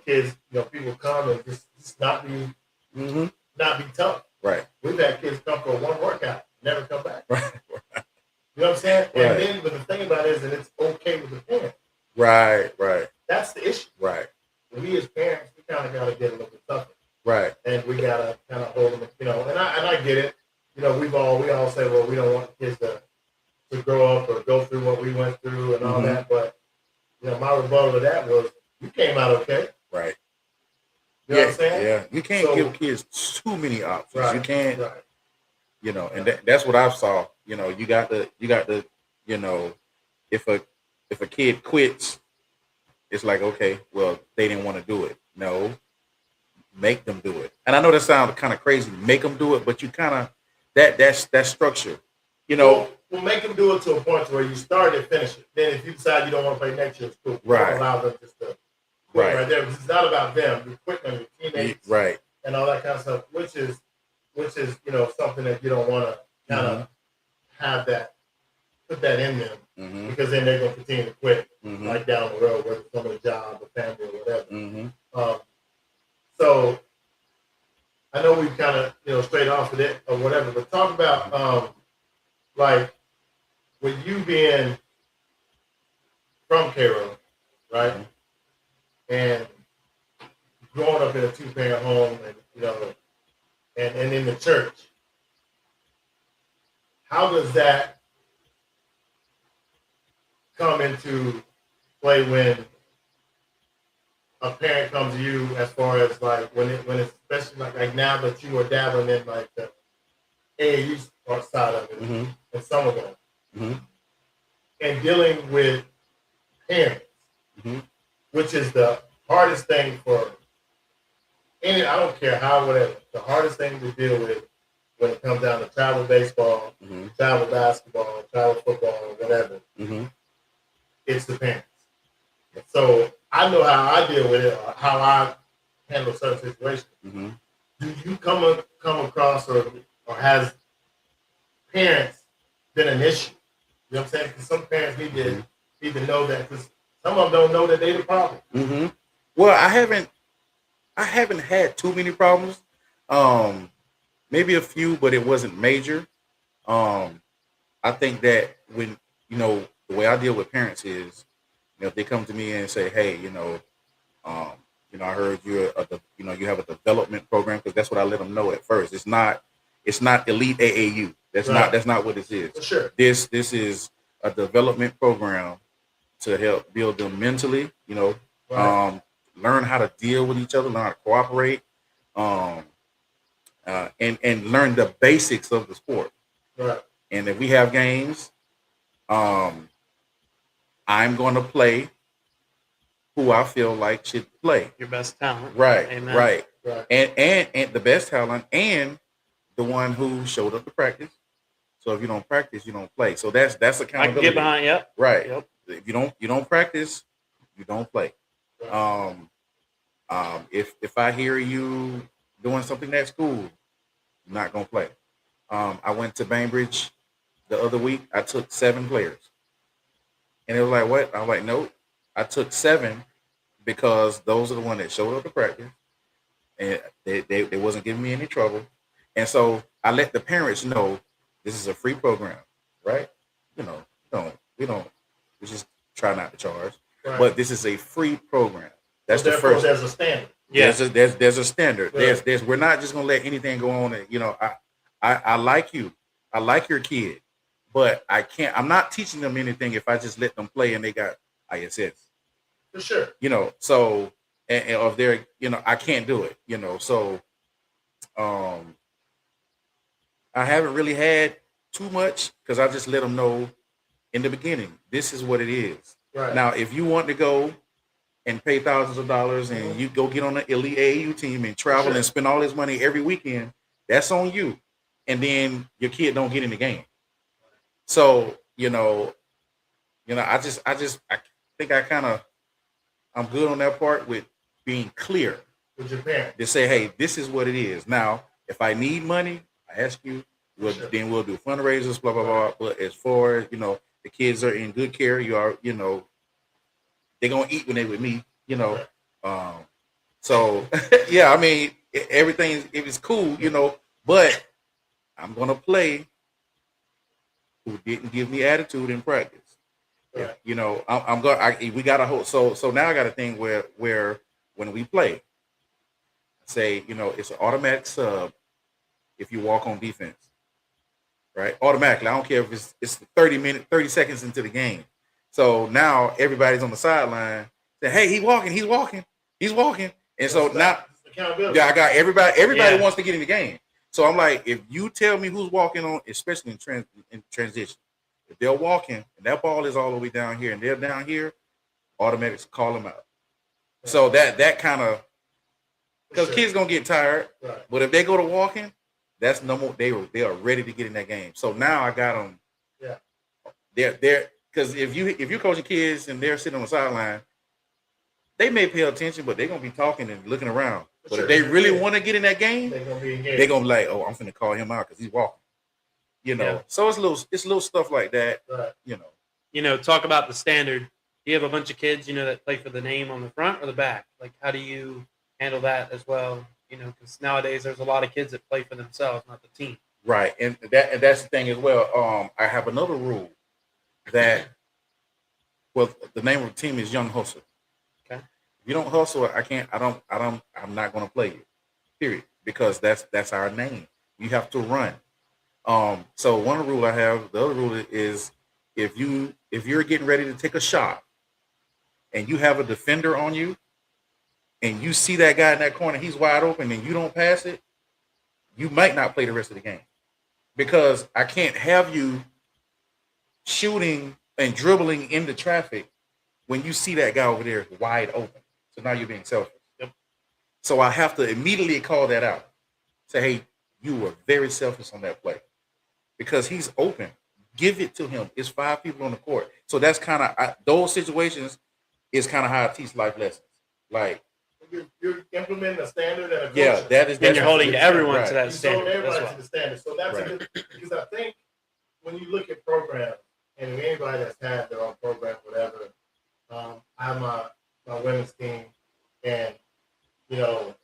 kids. People come and just not be tough. Right. We've had kids come for one workout, never come back. Right. You know what I'm saying? Right. And then, but the thing about it is that it's okay with the parents. Right. Right. That's the issue. Right. We as parents, we kind of got to get a little bit tougher. Right. And we got to kind of hold them, and I get it. We all say, well, we don't want the kids to grow up or go through what we went through and all that. But, my rebuttal to that was, you came out okay. Right. You know what I'm saying? Yeah. You can't give kids too many options. Right, you can't, and that's what I saw. You got to, if a kid quits, it's like, okay, well, they didn't want to do it. No, make them do it. And I know that sounds kind of crazy, make them do it, but you kind of, that's structure, Well, make them do it to a point where you start and finish it. Then if you decide you don't want to play next year, it's cool. Right. Don't allow them just to quit right there. It's not about them. You're quitting on your teammates. Right. And all that kind of stuff, which is something that you don't want to kind of have that, put that in them because then they're going to continue to quit like down the road, whether it's from a job or family or whatever. So I know we kind of, straight off of it or whatever, but talk about like with you being from Cairo, right? And growing up in a two-parent home and, and in the church, how does that come into play when a parent comes to you as far as like when it's especially like now that you are dabbling in like the AAU side of it and some of them and dealing with parents, which is the hardest thing for any, I don't care how, whatever, the hardest thing to deal with when it comes down to travel baseball, travel basketball, travel football, whatever, it's the parents. So I know how I deal with it, or how I handle certain situations. Do you come across or has parents been an issue? You know what I'm saying? Because some parents need to know that, because some of them don't know that they're the problem. Well, I haven't had too many problems. Maybe a few, but it wasn't major. I think that when the way I deal with parents is, if they come to me and say, "Hey, I heard you have a development program," because that's what I let them know at first. It's not elite AAU. That's not what this is. For sure. This is a development program to help build them mentally. Learn how to deal with each other, learn how to cooperate, and learn the basics of the sport. Right. And if we have games, I'm going to play who I feel like should play. Your best talent. Right. Amen. Right. And the best talent and the one who showed up to practice. So if you don't practice, you don't play. So that's accountability. I can get behind. Yep. Right. Yep. If you don't practice, you don't play. Right. If I hear you doing something at school, I'm not gonna play. I went to Bainbridge the other week. I took 7 players, and it was like, what? I'm like, nope. I took 7 because those are the ones that showed up to practice, and they wasn't giving me any trouble. And so I let the parents know this is a free program, right? We just try not to charge, right. But this is a free program. That's so the first. There's a standard. Yeah, there's a standard. Right. There's we're not just gonna let anything go on. And, I like you. I like your kid, but I can't. I'm not teaching them anything if I just let them play and they got ISS. For sure. So and if they're, I can't do it. So I haven't really had too much because I just let them know in the beginning, this is what it is. Right. Now, if you want to go and pay thousands of dollars and you go get on the elite AAU team and travel and spend all this money every weekend, that's on you. and then your kid don't get in the game. So I think I'm good on that part with being clear with your parents. to say, hey, this is what it is. Now, if I need money, I ask you. Then we'll do fundraisers, blah blah blah. But as far as the kids are in good care. They're gonna eat when they with me. So yeah, I mean everything if it's cool, but I'm gonna play who didn't give me attitude in practice. Right. I'm going. We got a whole. So now I got a thing where when we play, say it's an automatic sub if you walk on defense, right? Automatically. I don't care if it's 30 seconds into the game. So now everybody's on the sideline saying, "Hey, he's walking." And so now, yeah, I got everybody. Everybody wants to get in the game. So I'm like, if you tell me who's walking on, especially in transition, if they're walking and that ball is all the way down here and they're down here, automatics call them out. So that kind of because kids gonna get tired, right. But if they go to walking, that's no more. They are ready to get in that game. So now I got them. Yeah, they're because if you're coaching kids and they're sitting on the sideline, they may pay attention, but they're gonna be talking and looking around. But if they really want to get in that game, they're gonna be like, "Oh, I'm finna call him out because he's walking." So it's little stuff like that. Right. Talk about the standard. Do you have a bunch of kids, that play for the name on the front or the back? Like, how do you handle that as well? Because nowadays there's a lot of kids that play for themselves, not the team. Right, and that's the thing as well. I have another rule that, well, the name of the team is Young Hustle. Okay. If you don't hustle, I'm not going to play you. Period. Because that's our name. You have to run. So one rule I have, the other rule is if you're getting ready to take a shot and you have a defender on you and you see that guy in that corner, he's wide open and you don't pass it, you might not play the rest of the game. Because I can't have you shooting and dribbling into traffic when you see that guy over there wide open. So now you're being selfish. Yep. So I have to immediately call that out. Say, hey, you were very selfish on that play. Because he's open. Give it to him. It's 5 people on the court. So that's kind of, those situations is kind of how I teach life lessons. Like, you're implementing a standard and a culture. Yeah, that is. And you're holding everyone right. to that standard. Everybody to the standard. So that's right. a good, because I think when you look at programs, and anybody that's had their own program, whatever, I have my women's team, and and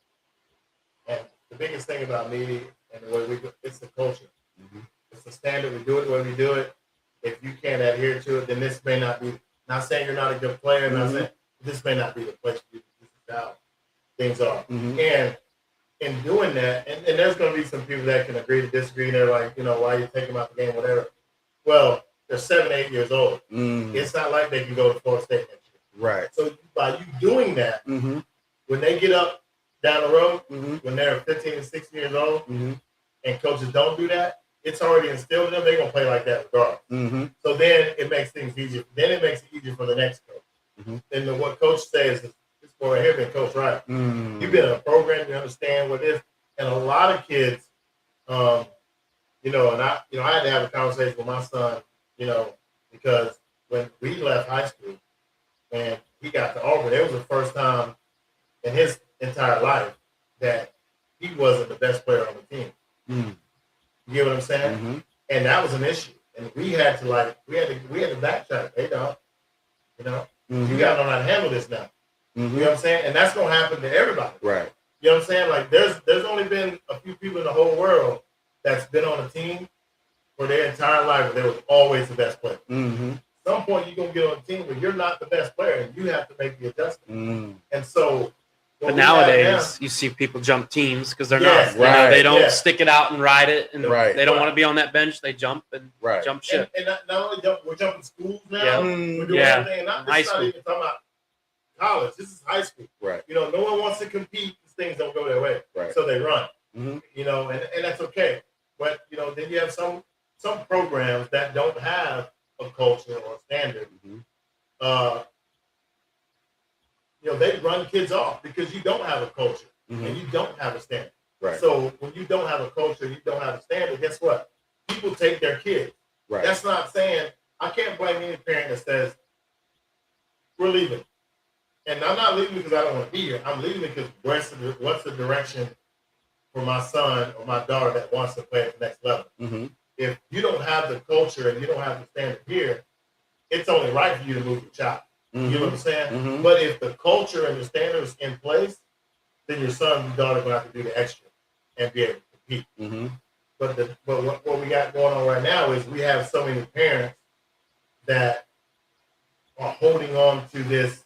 the biggest thing about me and the way we do it's the culture. Mm-hmm. It's the standard. We do it the way we do it. If you can't adhere to it, then this may not be. Not saying you're not a good player. Mm-hmm. Not saying this may not be the place for you. This is how things are. Mm-hmm. And in doing that, and there's going to be some people that can agree to disagree. They're like, why you take them out the game, whatever. Well, they're 7, 8 years old. Mm-hmm. It's not like they can go to Florida State next year. Right. So by you doing that, mm-hmm. when they get up down the road, mm-hmm. when they're 15 and 16 years old, mm-hmm. and coaches don't do that, it's already instilled in them. They're going to play like that regardless. Mm-hmm. So then it makes things easier. Then it makes it easier for the next coach. Mm-hmm. Then what coach says is, this boy right here been coached right. Mm-hmm. You've been in a program, you understand what it is. And a lot of kids, and I had to have a conversation with my son, because when we left high school and he got to Auburn, it was the first time in his entire life that he wasn't the best player on the team. Mm-hmm. You get what I'm saying? Mm-hmm. And that was an issue. And we had to backtrack. Hey, dog, mm-hmm. you got to know how to handle this now. Mm-hmm. You know what I'm saying? And that's going to happen to everybody. Right. You know what I'm saying? Like, there's only been a few people in the whole world that's been on a team for their entire life, but they were always the best player. Mm-hmm. At some point, you're going to get on a team where you're not the best player, and you have to make the adjustment. Mm-hmm. And so, but nowadays, you see people jump teams because they're not. Right. They don't stick it out and ride it, and right. they don't want to be on that bench. They jump and jump ship. And not only we're jumping schools now. Yeah. We're doing everything. This High is school. not even talking about college. This is high school. Right. No one wants to compete because things don't go their way. Right. So they run. Mm-hmm. And that's okay. But then you have some programs that don't have a culture or a standard. Mm-hmm. They run kids off because you don't have a culture mm-hmm. and you don't have a standard. Right. So when you don't have a culture, you don't have a standard, guess what? People take their kids. Right. That's not saying, I can't blame any parent that says, we're leaving. And I'm not leaving because I don't want to be here. I'm leaving because what's the direction for my son or my daughter that wants to play at the next level? Mm-hmm. If you don't have the culture and you don't have the standard here, it's only right for you to move your child. Mm-hmm. You know what I'm saying? Mm-hmm. But if the culture and the standard is in place, then your son and daughter are going to have to do the extra and be able to compete. Mm-hmm. But what we got going on right now is we have so many parents that are holding on to this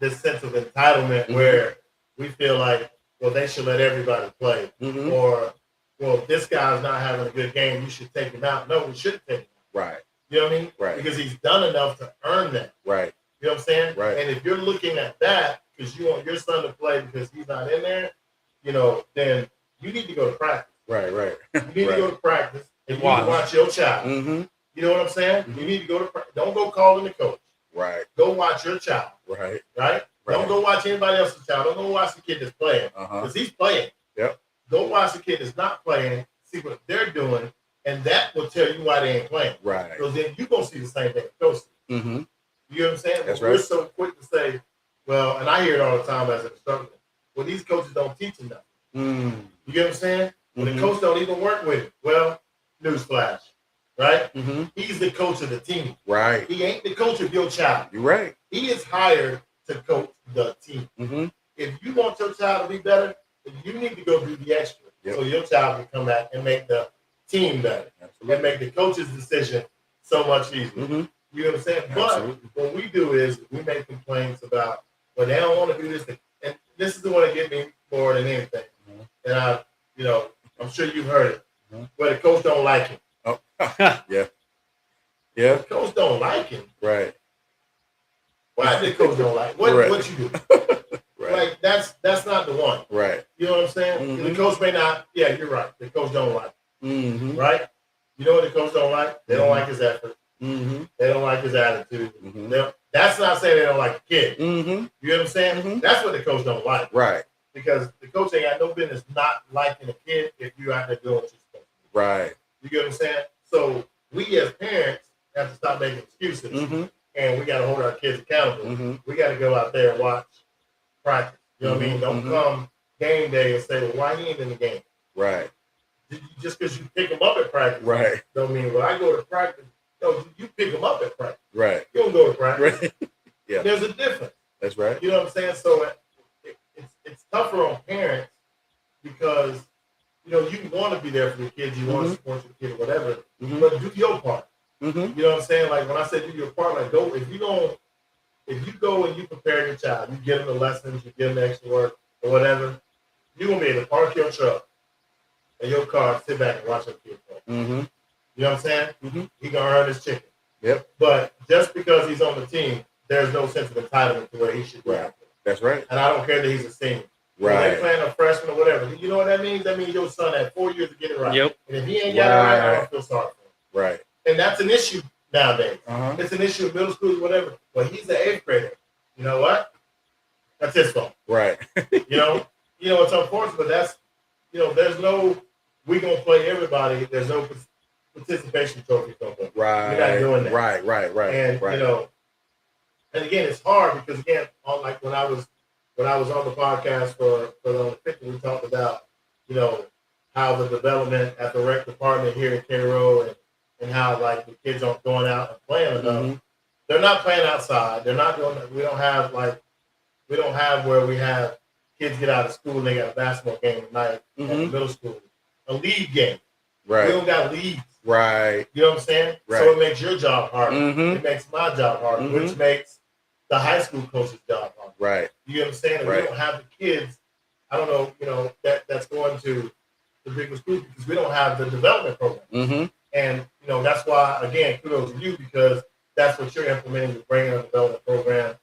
sense of entitlement Mm-hmm. where we feel like, well, they should let everybody play. Mm-hmm. Or, well, if this guy's not having a good game, you should take him out. No, we shouldn't take him out. Right. You know what I mean? Right. Because he's done enough to earn that. Right. You know what I'm saying? Right. And if you're looking at that because you want your son to play because he's not in there, then you need to go to practice. Right. Right. You need right. to go to practice and Watch. watch your child. Mm-hmm. You know what I'm saying? Mm-hmm. You need to go to practice. Don't go calling the coach. Right. Go watch your child. Right. Right? Don't go watch anybody else's child. Don't go watch the kid that's playing because he's playing. Yep. Go watch the kid that's not playing, see what they're doing, and that will tell you why they ain't playing. Right. So then you're going to see the same thing the coach sees. Mm-hmm. You know what I'm saying? That's We're right. so quick to say, well, and I hear it all the time as an instructor, well, these coaches don't teach enough. Mm-hmm. You get what I'm saying? Well, Mm-hmm. the coach don't even work with it. Well, newsflash, right? Mm-hmm. He's the coach of the team. Right. He ain't the coach of your child. You're right. He is hired to coach the team. Mm-hmm. If you want your child to be better, then you need to go do the extra. Yep. So your child can come back and make the team better Absolutely. and make the coach's decision so much easier. Mm-hmm. You know what I'm saying? Absolutely. But what we do is we make complaints about, well, they don't want to do this thing. And this is the one that get me more than anything. Mm-hmm. And I'm sure you've heard it. Mm-hmm. But the coach don't like him. Oh. Yeah. Yeah. The coach don't like him. Right. Why the coach don't like him? What Right. what you do? Right. Like that's not the one. Right. You know what I'm saying? Mm-hmm. The coach may not. Yeah, you're right. The coach don't like him, Mm-hmm. right? You know what the coach don't like? They don't Mhm. like his effort. Mm-hmm. They don't like his attitude. Mm-hmm. That's not saying they don't like the kid. Mm-hmm. You know what I'm saying? Mhm. That's what the coach don't like. Right. Because the coach ain't got no business not liking a kid if you out there doing what you're supposed to do. Right. You get what I'm saying? So we as parents have to stop making excuses, Mm-hmm. and we got to hold our kids accountable. Mm-hmm. We got to go out there and watch practice. You know what I mean? Don't Mhm. come game day and say, well, why he ain't in the game? Right. Just because you pick him up at practice, Right. don't mean, well, I go to practice. No, you pick him up at practice. Right. You don't go to practice. Right. Yeah. There's a difference. That's right. You know what I'm saying? So it's tougher on parents because, you want to be there for the kids. You want to support your kid or whatever. Mm-hmm. But do your part. Mm-hmm. You know what I'm saying? Like when I say do your part, like go, if you go and you prepare your child, you give them the lessons, you give them the extra work or whatever, you're going to be able to park your truck and your car, sit back and watch your kid play. Mm-hmm. You know what I'm saying? Mm-hmm. He going to earn his chicken. Yep. But just because he's on the team, there's no sense of entitlement to where he should be Right. out there. That's right. And I don't care that he's a senior. When Right. they playing a freshman or whatever. You know what that means? That means your son had 4 years to get it right. Yep. And if he ain't got it right, I Right. don't feel sorry for him. Right. And that's an issue nowadays. Uh-huh. It's an issue in middle school, whatever. But he's an 8th grader. You know what? That's his fault. Right. You know, it's unfortunate, but that's, there's no, we gonna play everybody. There's no participation trophy. We're Right. not doing that. Right. Right. Right. And right. And again, it's hard because again, like when I was on the podcast for the 50, we talked about, how the development at the rec department here in Cairo and how like the kids aren't going out and playing enough. Mhm. They're not playing outside. They're not doing. We don't have where we have kids get out of school and they got a basketball game at night at the Mhm. middle school, a league game. We Right. don't got leagues. Right. You know what I'm saying? Right. So it makes your job harder. Mm-hmm. It makes my job harder, Mhm. which makes the high school coach's job harder. Right. You know what I'm saying? And Right. we don't have the kids. I don't know. That's going to the bigger schools because we don't have the development program. Mm-hmm. And that's why again, kudos to you because that's what you're implementing is bringing a development program.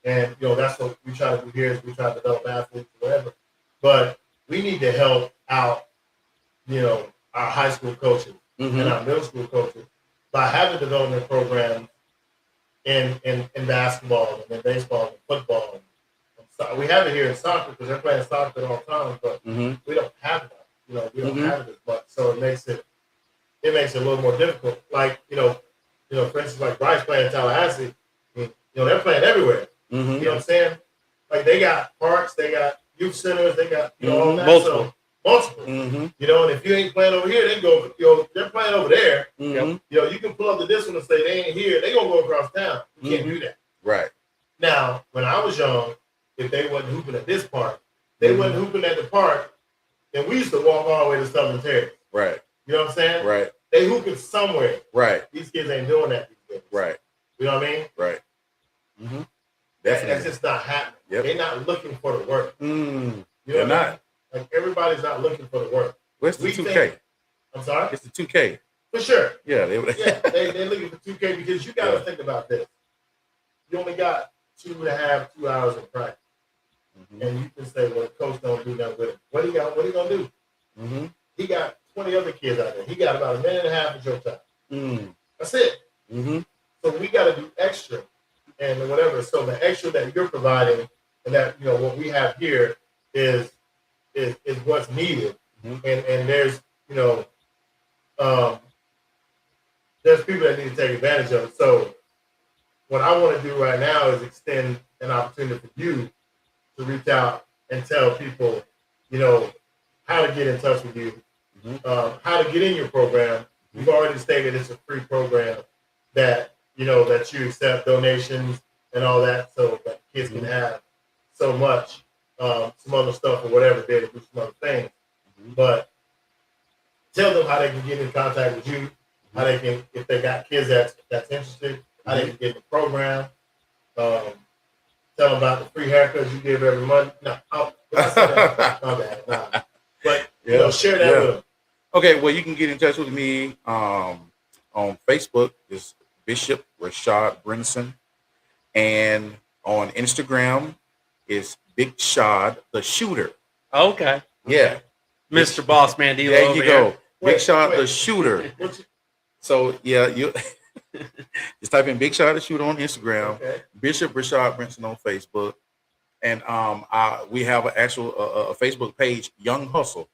And that's what we try to do here is we try to develop athletes or whatever. But we need to help out, our high school coaches Mm-hmm. and our middle school coaches by having development programs in basketball and in baseball and football. And so we have it here in soccer because they're playing soccer all the time, but Mm-hmm. we don't have that. we don't have it as much, so it makes it a little more difficult. Like for instance, like Bryce playing in Tallahassee, they're playing everywhere. Mm-hmm. You know what I'm saying? Like they got parks, they got youth centers, they got all that. Multiple. So multiple. Mm-hmm. And if you ain't playing over here, they go. They're playing over there. Mm-hmm. You can pull up the this one and say they ain't here. They gonna go across town. You can't do that. Right. Now, when I was young, if they wasn't hooping at this park, they wasn't hooping at the park, and we used to walk all the way to Southern Terrace. Right. You know what I'm saying? Right. They hooping somewhere. Right. These kids ain't doing that these days. Right. You know what I mean? Right. Mm-hmm. That's just not happening. Yep. They're not looking for the work. Mm. You know They're what I mean? not. Like everybody's not looking for the work. Where's the 2K? I'm sorry? It's the 2K. For sure. Yeah, they're looking for 2K because you got to think about this. You only got 2 hours in practice. Mm-hmm. And you can say, well, the coach don't do nothing with it. What he going to do? Mm-hmm. He got 20 other kids out there. He got about a minute and a half of your time. Mm. That's it. Mm-hmm. So we got to do extra and whatever. So the extra that you're providing and that, what we have here is what's needed. Mm-hmm. And there's, there's people that need to take advantage of it. So what I want to do right now is extend an opportunity for you to reach out and tell people, how to get in touch with you, how to get in your program. You've already stated it's a free program that, that you accept donations and all that so that kids can have so much, some other stuff or whatever, be able to do some other things. But tell them how they can get in contact with you, how they can, if they got kids that's interested, how they can get in the program. Tell them about the free haircuts you give every month. No, I said that. My bad. Nah. But, share that with them. Okay, well, you can get in touch with me on Facebook. It's Bishop Rashad Brinson. And on Instagram is Big Shad the Shooter. Okay. Yeah. Mr. Boss Man Deal. There you go. Here. Big Shad the Shooter. So, yeah, you just type in Big Shad the Shooter on Instagram. Okay. Bishop Rashad Brinson on Facebook. And we have an actual a Facebook page, Young Hustle.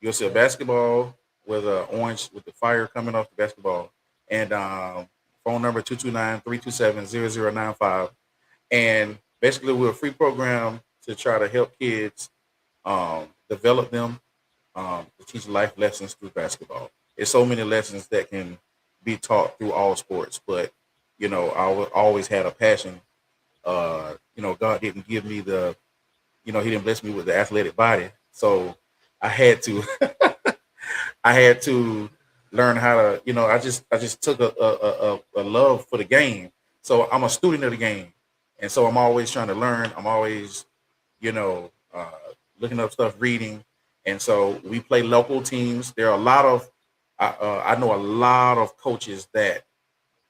You'll see a basketball with an orange with the fire coming off the basketball. And phone number 229-327-0095. And basically, we're a free program to try to help kids develop them to teach life lessons through basketball. There's so many lessons that can be taught through all sports, but I always had a passion. God didn't give me the, He didn't bless me with the athletic body, so I had to, learn how to, I just took a love for the game. So I'm a student of the game, and so I'm always trying to learn. I'm always, looking up stuff, reading, and so we play local teams. There are a lot of, I know a lot of coaches that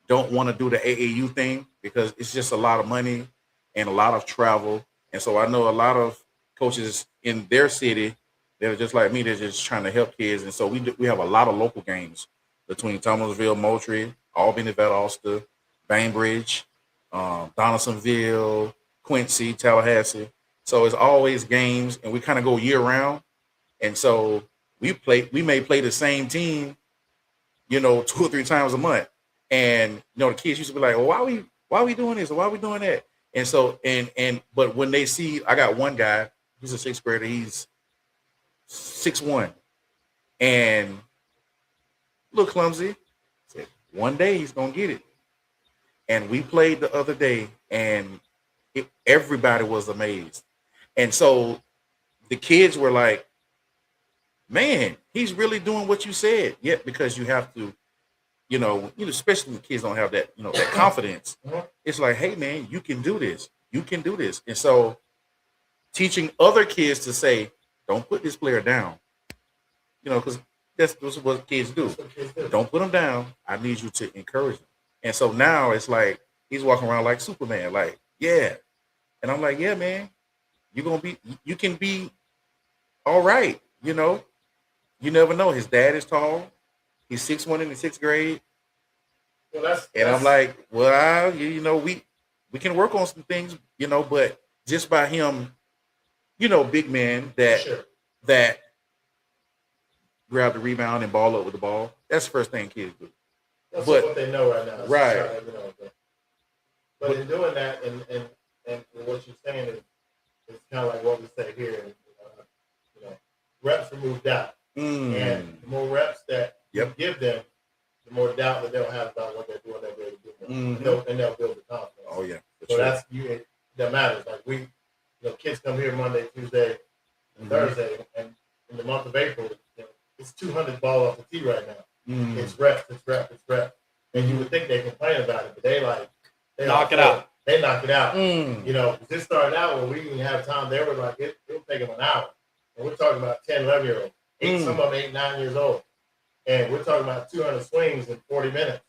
don't want to do the AAU thing because it's just a lot of money and a lot of travel. And so I know a lot of coaches in their city that are just like me. They're just trying to help kids. And so we have a lot of local games between Thomasville, Moultrie, Albany, Valdosta, Bainbridge, Donaldsonville, Quincy, Tallahassee. So it's always games, and we kind of go year round. And so we may play the same team, 2 or 3 times a month. And the kids used to be like, well, why are we doing this? Or why are we doing that? And so but when they see, I got one guy, he's a 6th grader, he's 6'1", and look clumsy. Said one day he's gonna get it. And we played the other day, and everybody was amazed. And so the kids were like, man, he's really doing what you said. Yeah, because you have to, especially when kids don't have that, that confidence. It's like, hey, man, you can do this. You can do this. And so teaching other kids to say, don't put this player down, because that's what kids do. Don't put them down. I need you to encourage them. And so now it's like he's walking around like Superman, like, yeah. And I'm like, yeah, man, you can be all right. You never know. His dad is tall. He's 6'1" in the 6th grade. Well, I'm like, well, we can work on some things, but just by him, big man, that grab the rebound and ball up with the ball. That's the first thing kids do. That's But- what they know right now. Right. But in doing that, and what you're saying is kind of like what we say here. Reps remove doubt, and the more reps that you give them, the more doubt that they'll have about what they're doing, they'll be able to do, and they'll build the confidence. Oh yeah. So that's that matters. Like kids come here Monday, Tuesday, and Thursday, and in the month of April, it's 200 ball off the tee right now. It's reps, and you would think they complain about it, but they knock it out. They knock it out. This started out when we didn't have time. They were like it would take them an hour, and we're talking about 10, 11-year-olds, some of them 8, 9 years old, and we're talking about 200 swings in 40 minutes.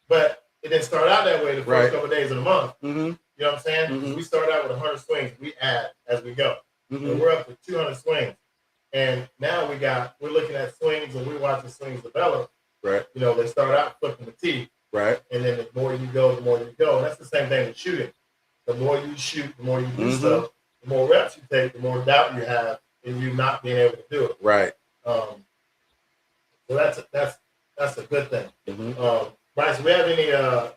But it didn't start out that way the first couple of days of the month. You know what I'm saying? We start out with 100 swings. We add as we go. And we're up to 200 swings. And now we're looking at swings and we're watching swings develop. Right. They start out flipping the tee. Right. And then the more you go, the more you go. And that's the same thing with shooting. The more you shoot, the more you do stuff. The more reps you take, the more doubt you have in you not being able to do it. Right. So that's a good thing. Bryce, do we have any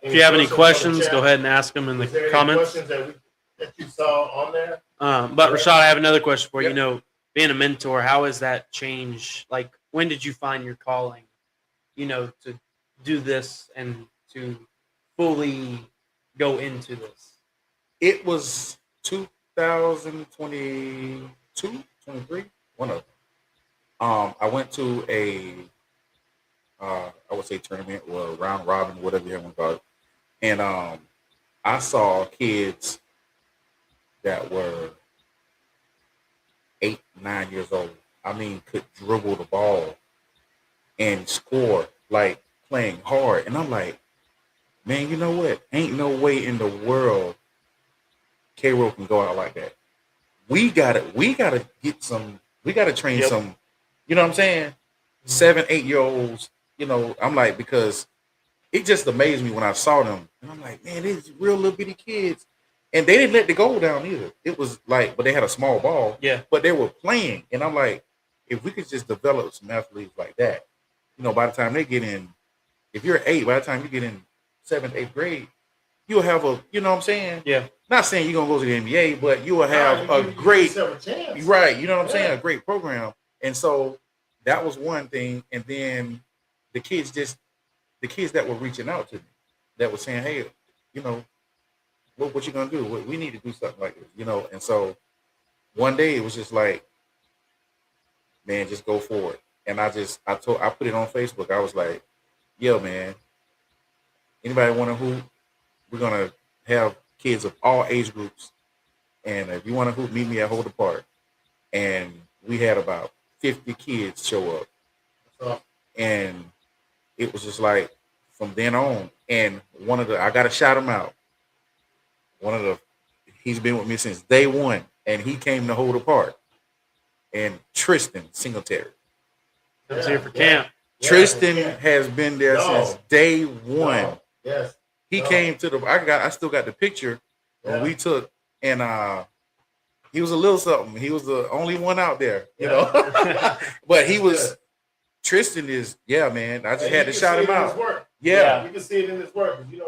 if you have any questions, go ahead and ask them in the comments. Any questions that you saw on there? But Rashad, I have another question for you. Being a mentor, how has that changed? Like, when did you find your calling, to do this and to fully go into this? It was 2022, 23, one of them. I went to a I would say tournament or round robin, whatever you want to call it. And I saw kids that were 8, 9 years old. I mean, could dribble the ball and score, like playing hard. And I'm like, man, you know what? Ain't no way in the world K-Roll can go out like that. We gotta train some, you know what I'm saying? 7, 8-year-olds. I'm like, because it just amazed me when I saw them. And I'm like, man, these real little bitty kids. And they didn't let the goal down either. It was like, but they had a small ball. Yeah. But they were playing. And I'm like, if we could just develop some athletes like that, by the time they get in, if you're 8, by the time you get in 7th, 8th grade, you'll have a, you know what I'm saying? Yeah. Not saying you're going to go to the NBA, but you will have a great, right, you know what I'm saying? A great program. And so that was one thing. And then the kids that were reaching out to me, that were saying, hey, what you gonna do? We need to do something like this, And so one day it was just like, man, just go for it. And I put it on Facebook. I was like, yo, man, anybody want to hoop? We're gonna have kids of all age groups, and if you want to hoop, meet me at Holder Park. And we had about 50 kids show up, and it was just like from then on. And I got to shout him out. He's been with me since day one, and he came to Holder Park. And Tristan Singletary. I was here for camp. Tristan has been there since day one. Yes. He came to I still got the picture when we took, and he was a little something. He was the only one out there, but he was. Tristan is, man. I just had to shout him out. Yeah, you can see it in his work. Like you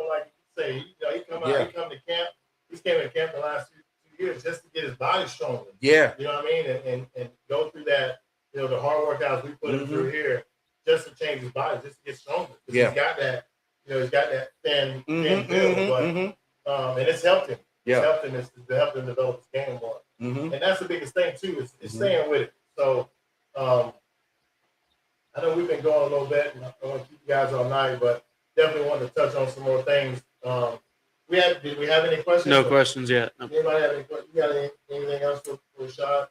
say, he come out, he come to camp. He's came to camp the last few years just to get his body stronger. Yeah, you know what I mean, and go through that. The hard workouts we put him through here just to change his body, just to get stronger. Yeah, he's got that. He's got that thin build, but and it's helped him. Yeah, it's helped him. It's to help him develop his game more. And that's the biggest thing too. Is staying with it. So. I know we've been going a little bit, and I don't want to keep you guys all night, but definitely wanted to touch on some more things. Did we have any questions? No questions yet. No. Anybody have any questions? You got anything else for Rashad?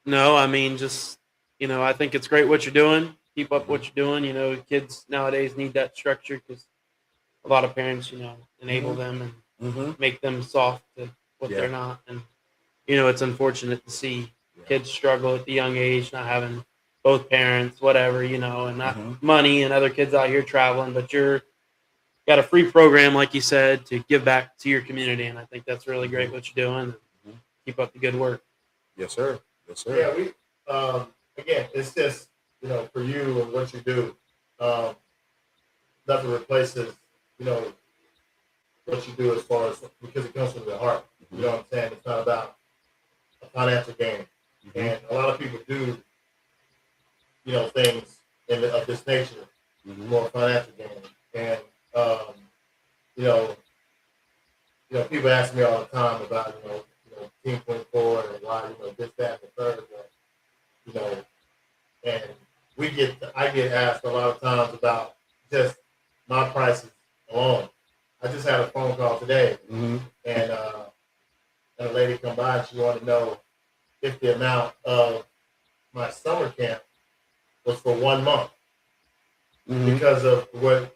No, I mean, just, I think it's great what you're doing. Keep up what you're doing. Kids nowadays need that structure because a lot of parents, enable them and make them soft to what they're not. And, it's unfortunate to see kids struggle at the young age, not having both parents, whatever, and not money and other kids out here traveling, but you're got a free program, like you said, to give back to your community. And I think that's really great what you're doing. Keep up the good work. Yes, sir. Yeah, again, it's just, for you and what you do, um, nothing replaces, you know, what you do as far as, because it comes from the heart. You know what I'm saying? It's not about a financial gain. And a lot of people do, things of this nature for financial gain. And, you know, people ask me all the time about, Team 24 and why, this, that, and the third. But, and I get asked a lot of times about just my prices alone. I just had a phone call today, and a lady come by and she wanted to know if the amount of my summer camp was for 1 month because of what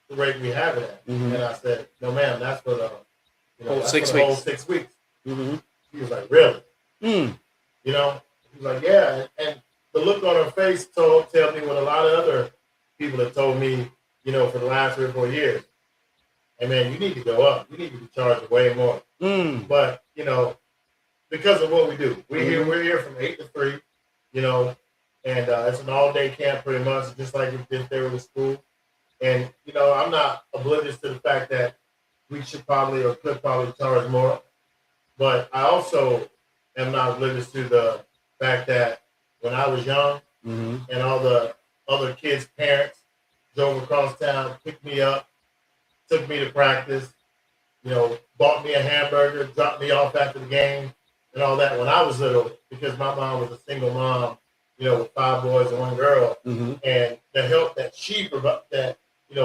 the rate we have it at. And I said, no, ma'am, that's for the Whole that's 6 for the weeks. whole 6 weeks. She was like, really? She was like, yeah. And the look on her face tell me what a lot of other people have told me, for the last 3 or 4 years. Hey, man, you need to go up. You need to be charged way more. But, because of what we do, we're here from 8 to 3, and it's an all-day camp pretty much, just like if they were in school. And, I'm not oblivious to the fact that we should probably or could probably charge more. But I also am not oblivious to the fact that when I was young and all the other kids' parents drove across town, picked me up, took me to practice, bought me a hamburger, dropped me off after the game and all that when I was little, because my mom was a single mom, with 5 boys and 1 girl. And the help that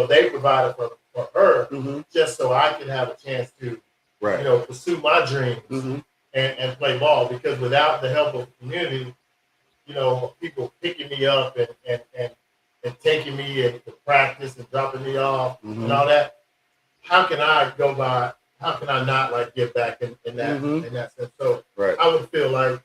they provided for her, just so I could have a chance to, pursue my dreams and play ball. Because without the help of the community, people picking me up and taking me to practice and dropping me off and all that, how can I not like give back in that sense? So I would feel like,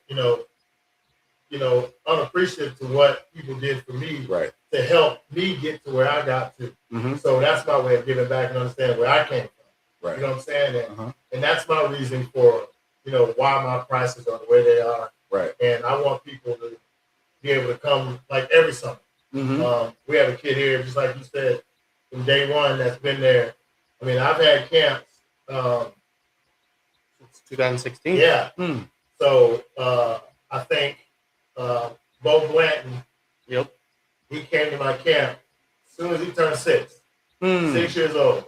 unappreciative to what people did for me to help me get to where I got to. So that's my way of giving back and understanding where I came from. You know what I'm saying? And that's my reason for, why my prices are the way they are. And I want people to be able to come like every summer. We have a kid here, just like you said, from day one that's been there. I mean, I've had camps. It's 2016. Yeah. So I think Bo Blanton, he came to my camp as soon as he turned 6. 6 years old.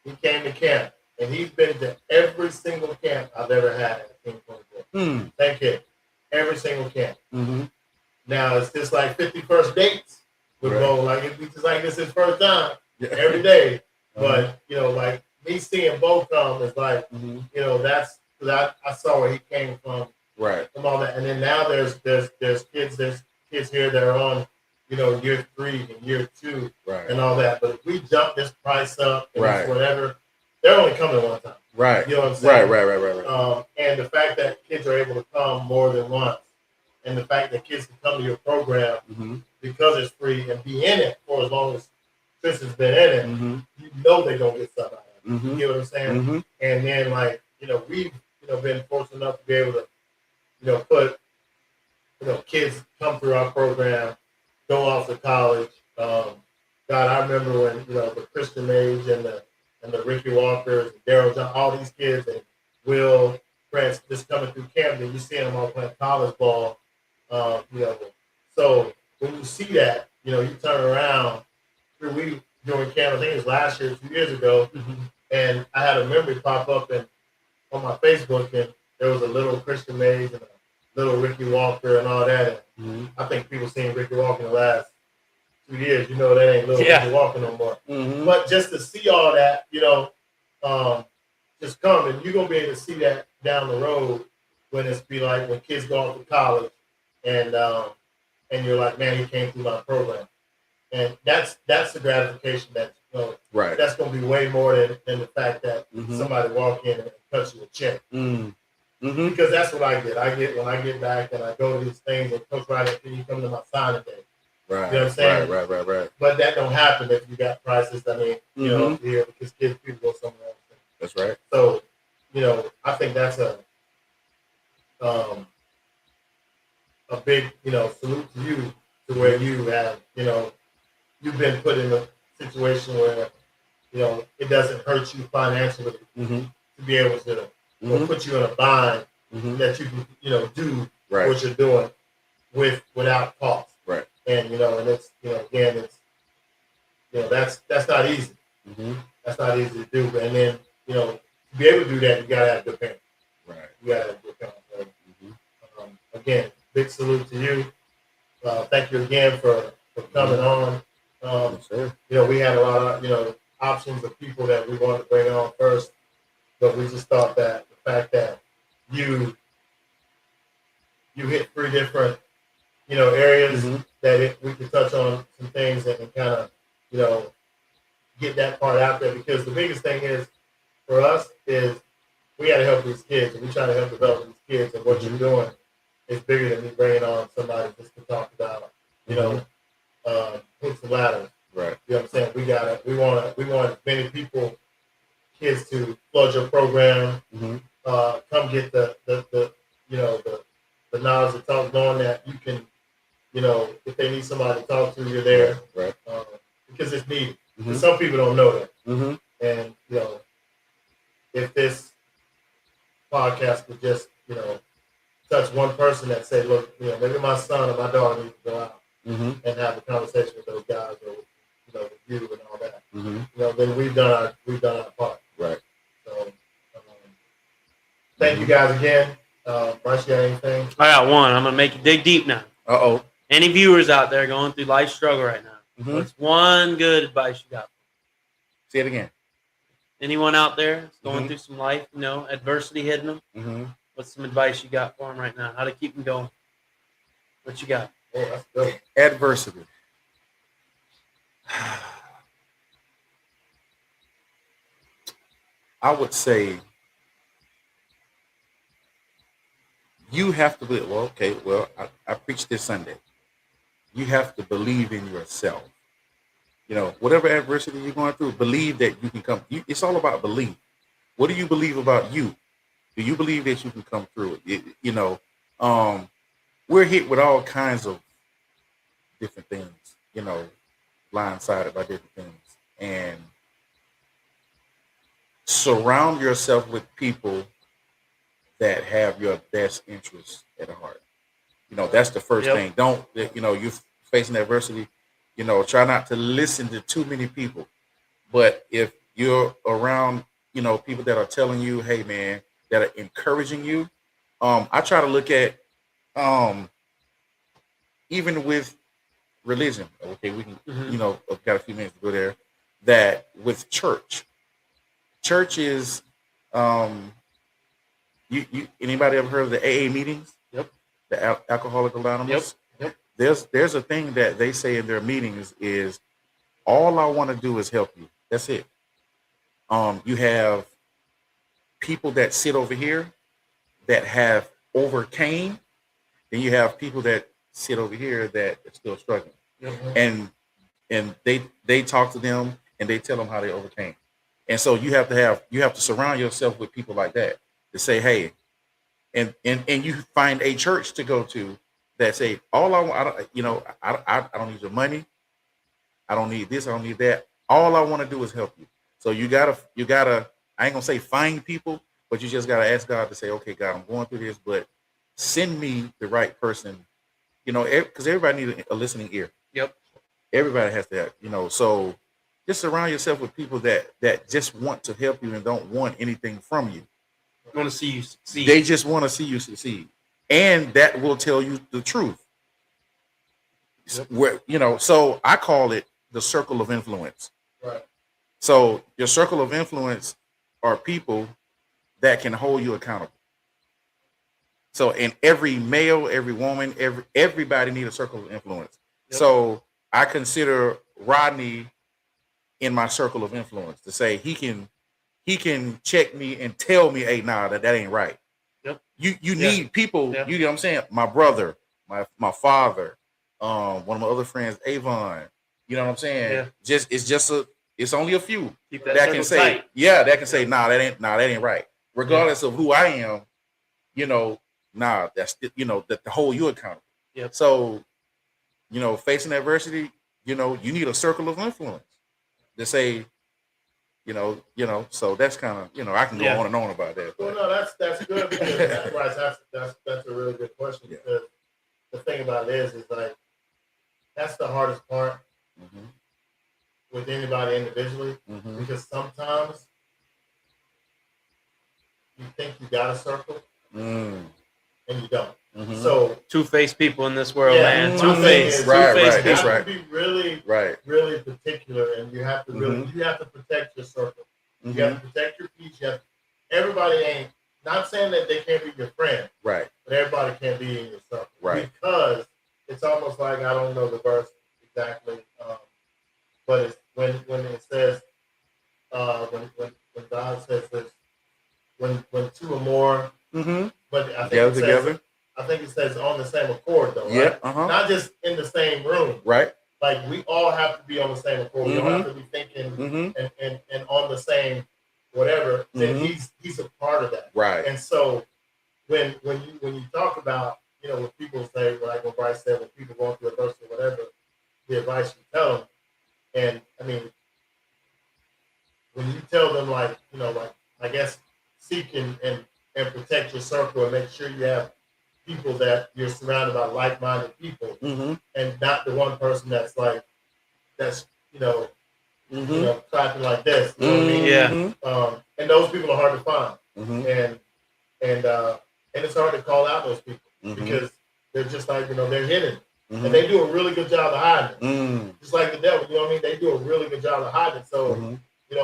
He came to camp, and he's been to every single camp I've ever had at Team 24. Thank you. Every single camp. Now, it's just like 51st dates with Bo. Like, it's just like this is his first time every day. But, like me seeing Bo come is like, that's because I saw where he came from. From all that. And then now there's kids here that are on, year 3 and year 2 and all that. But if we jump this price up and whatever, they're only coming one time. You know what I'm saying? Right. And the fact that kids are able to come more than once, and the fact that kids can come to your program because it's free and be in it for as long as Chris has been in it, they're gonna get something out of it. You know what I'm saying? And then we've been fortunate enough to be able to put kids come through our program, go off to college. God, I remember when the Christian Mage and the Ricky Walkers, and Daryl John, all these kids, and Will Prince just coming through Camden. You see them all playing college ball. So when you see that, you turn around. We during camp, I think it was last year, 2 years ago, and I had a memory pop up on my Facebook, and there was a little Christian Mage and a little Ricky Walker and all that. And I think people seen Ricky Walker in the last 2 years. That ain't little Ricky Walker no more. But just to see all that, just come, and you're gonna be able to see that down the road when it's be like when kids go off to college, and you're like, man, he came through my program, and that's the gratification that that's gonna be way more than the fact that somebody walk in and cut you a check. Because that's what I get. I get when I get back and I go to these things, and Coach Ryder, can you come to my signing day? You know what I'm saying? Right. But that don't happen if you got prices. I mean, here because people go somewhere else. That's right. So, I think that's a big, salute to you to where you have, you've been put in a situation where, it doesn't hurt you financially to be able to or put you in a bind that you can, do what you're doing without cost. Right. And, and it's, again, it's, that's not easy. That's not easy to do. And then, to be able to do that, you got to have good parents. Right. You got to have good parents. Again, big salute to you. Thank you again for coming on. We had a lot of, options of people that we wanted to bring on first, but we just thought that the fact that you hit 3 different, areas that we could touch on some things and kind of, get that part out there, because the biggest thing is for us is we got to help these kids, and we try to help develop these kids, and what you're doing is bigger than me bringing on somebody just to talk about, hooks and ladders. Right. You know what I'm saying? We want as many people, kids, to flood your program, come get the knowledge to talk, knowing that you can, if they need somebody to talk to, you're there. Right. Because it's needed. Some people don't know that. And, if this podcast could just, touch one person that say, look, maybe my son or my daughter needs to go out and have a conversation with those guys, or with you and all that. Then we've done our part. Right. So, thank you guys again. Bryce, you got anything? I got one. I'm gonna make you dig deep now. Uh-oh. Any viewers out there going through life struggle right now? What's one good advice you got? Say it again. Anyone out there that's going through some life, adversity hitting them? What's some advice you got for them right now? How to keep them going? What you got? Oh, that's good. Adversity. I would say you have to believe. Well, okay. Well, I preached this Sunday. You have to believe in yourself. Whatever adversity you're going through, believe that you can come. It's all about belief. What do you believe about you? Do you believe that you can come through it? We're hit with all kinds of different things, blindsided by different things. And surround yourself with people that have your best interests at heart. That's the first thing. Don't, you're facing adversity, try not to listen to too many people. But if you're around, people that are telling you, hey, man, that are encouraging you, I try to look at, even with religion, okay, we can, I've got a few minutes to go there, that with church is, anybody ever heard of the AA meetings? Yep. The Alcoholic Anonymous? Yep. There's a thing that they say in their meetings is, all I want to do is help you. That's it. You have people that sit over here that have overcame, then you have people that sit over here that are still struggling. And they talk to them and they tell them how they overcame. And so you have to surround yourself with people like that to say, hey, and you find a church to go to that say, all I don't need your money. I don't need this. I don't need that. All I want to do is help you. So you gotta, I ain't gonna say find people, but you just gotta ask God to say, okay, God, I'm going through this, but send me the right person, because everybody needs a listening ear. Yep. Everybody has to have, so just surround yourself with people that just want to help you and don't want anything from you. Want to see you succeed. They just want to see you succeed. And that will tell you the truth. Yep. Where, so I call it the circle of influence. Right. So your circle of influence are people that can hold you accountable. So in every male, every woman, everybody need a circle of influence. Yep. So I consider Rodney in my circle of influence to say he can check me and tell me, hey, nah, that ain't right. Yep. You need people, you know what I'm saying? My brother, my father, one of my other friends, Avon, you know what I'm saying? Yeah. It's only a few that can say, tight. That can say, nah, that ain't right. Regardless of who I am, that's, that to hold you accountable. Yep. So, facing adversity, you need a circle of influence to say, so that's kind of, I can go on and on about that. Well, no, that's good because Bryce, that's a really good question because the thing about it is like that's the hardest part with anybody individually because sometimes you think you got a circle and you don't. So two-faced people in this world, man. Two-faced. Right. You That's have to be really, really particular, and you have to you have to protect your circle. You have to protect your peace. Everybody ain't not saying that they can't be your friend, right? But everybody can't be in your circle, right? Because it's almost like I don't know the verse exactly, but it's when it says when God says this when two or more, but I think together. I think it says on the same accord, though, right? Not just in the same room, right? Like we all have to be on the same accord. We don't have to be thinking and on the same whatever. Then he's a part of that, right? And so when you talk about when people say like when Bryce said when people going through adversity or whatever, the advice you tell them, and I mean when you tell them like like I guess seek and protect your circle and make sure you have people that you're surrounded by like-minded people and not the one person that's like that's clapping like this, you know what I mean? Yeah. And those people are hard to find, and it's hard to call out those people because they're just like they're hidden, and they do a really good job of hiding it. Just like the devil, you know what I mean? They do a really good job of hiding it. So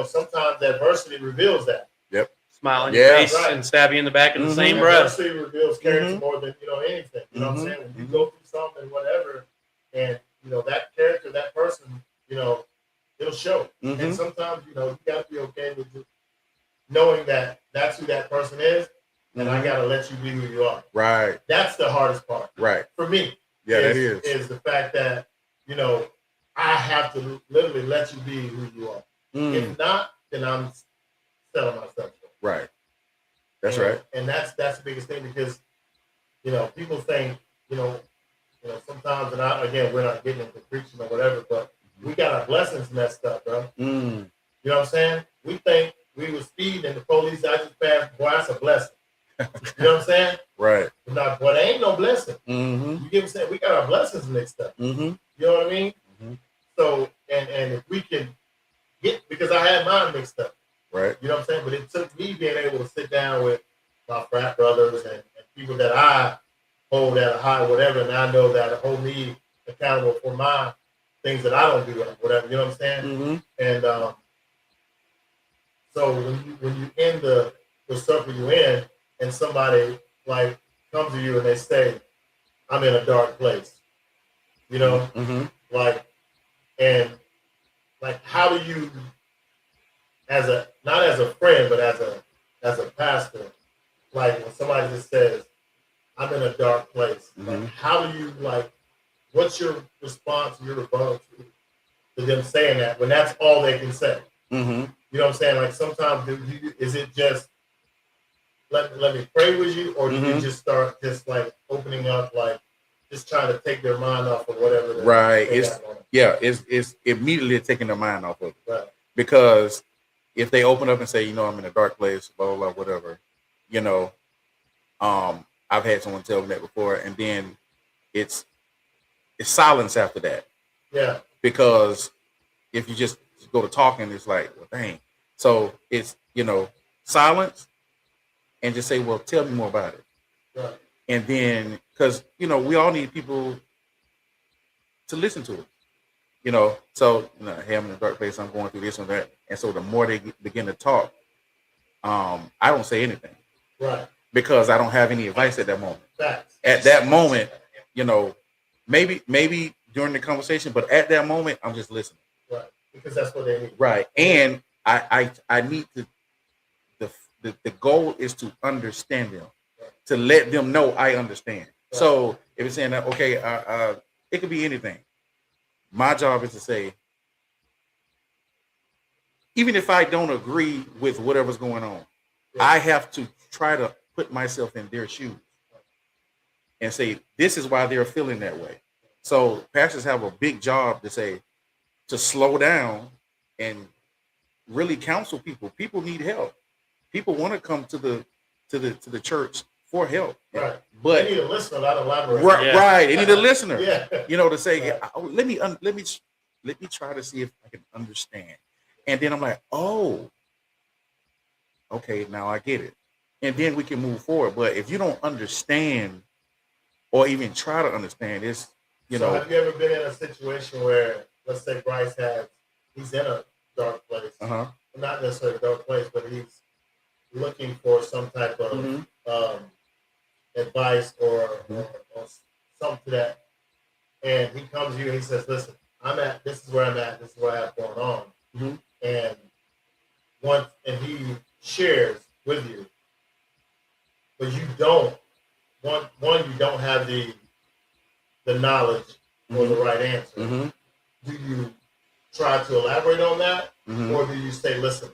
sometimes adversity reveals that. Yep. Smile in your face and stab you in the back in the same breath. Adversity reveals character more than anything. You know what I'm saying? When you go through something, whatever, and that character, that person, it'll show. And sometimes you got to be okay with just knowing that that's who that person is, and I got to let you be who you are. Right. That's the hardest part. Right. For me. Yeah, is the fact that I have to literally let you be who you are. If not, then I'm selling myself short. Right. That's right. And that's the biggest thing because people think sometimes, and we're not getting into preaching or whatever, but we got our blessings messed up, bro. You know what I'm saying? We think we were speeding and the police I just passed. Boy, that's a blessing. You know what I'm saying? Right. But there ain't no blessing. You get what I'm saying? We got our blessings mixed up. You know what I mean? So and if we can get, because I had mine mixed up. Right. You know what I'm saying? But it took me being able to sit down with my frat brothers and people that I hold at a high whatever, and I know that hold me accountable for my things that I don't do whatever. You know what I'm saying? And so when you in the circle you're in, and somebody like comes to you and they say, "I'm in a dark place," like, and like, how do you, not as a friend, but as a pastor, like when somebody just says, "I'm in a dark place," like, how do you what's your response, your rebuttal to them saying that when that's all they can say? You know what I'm saying? Like sometimes is it just let me pray with you, or do you just start just like opening up, like just trying to take their mind off of whatever? Right. It's immediately taking their mind off of it. Right. Because if they open up and say, I'm in a dark place, blah, blah, blah, whatever, I've had someone tell me that before, and then it's silence after that. Yeah. Because if you just go to talking, it's like, well, dang. So it's, silence and just say, well, tell me more about it. Right. And then, because, we all need people to listen to it. So, hey, I'm in a dark place, I'm going through this and that. And so the more they begin to talk, I don't say anything. Right. Because I don't have any advice at that moment. Facts. At that moment, maybe during the conversation, but at that moment, I'm just listening. Right. Because that's what they need. Right. And I need to, the goal is to understand them, to let them know I understand. Right. So if it's saying that, okay, it could be anything. My job is to say, even if I don't agree with whatever's going on, I have to try to put myself in their shoes and say this is why they're feeling that way. So pastors have a big job to slow down and really counsel people. People need help. People want to come to the church for help. Right. But they need a listener, not a elaborate. right, Yeah. right. They need a listener. Yeah. To say, Right. let me try to see if I can understand. And then I'm like, oh, okay, now I get it. And then we can move forward. But if you don't understand or even try to understand this, So have you ever been in a situation where, let's say he's in a dark place, uh-huh. not necessarily a dark place, but he's looking for some type of Mm-hmm. advice or something to that, and he comes to you and he says, "Listen, this is where I'm at. This is what I have going on," Mm-hmm. and he shares with you, but you don't you don't have the knowledge or the right answer. Mm-hmm. Do you try to elaborate on that, Mm-hmm. or do you say, "Listen,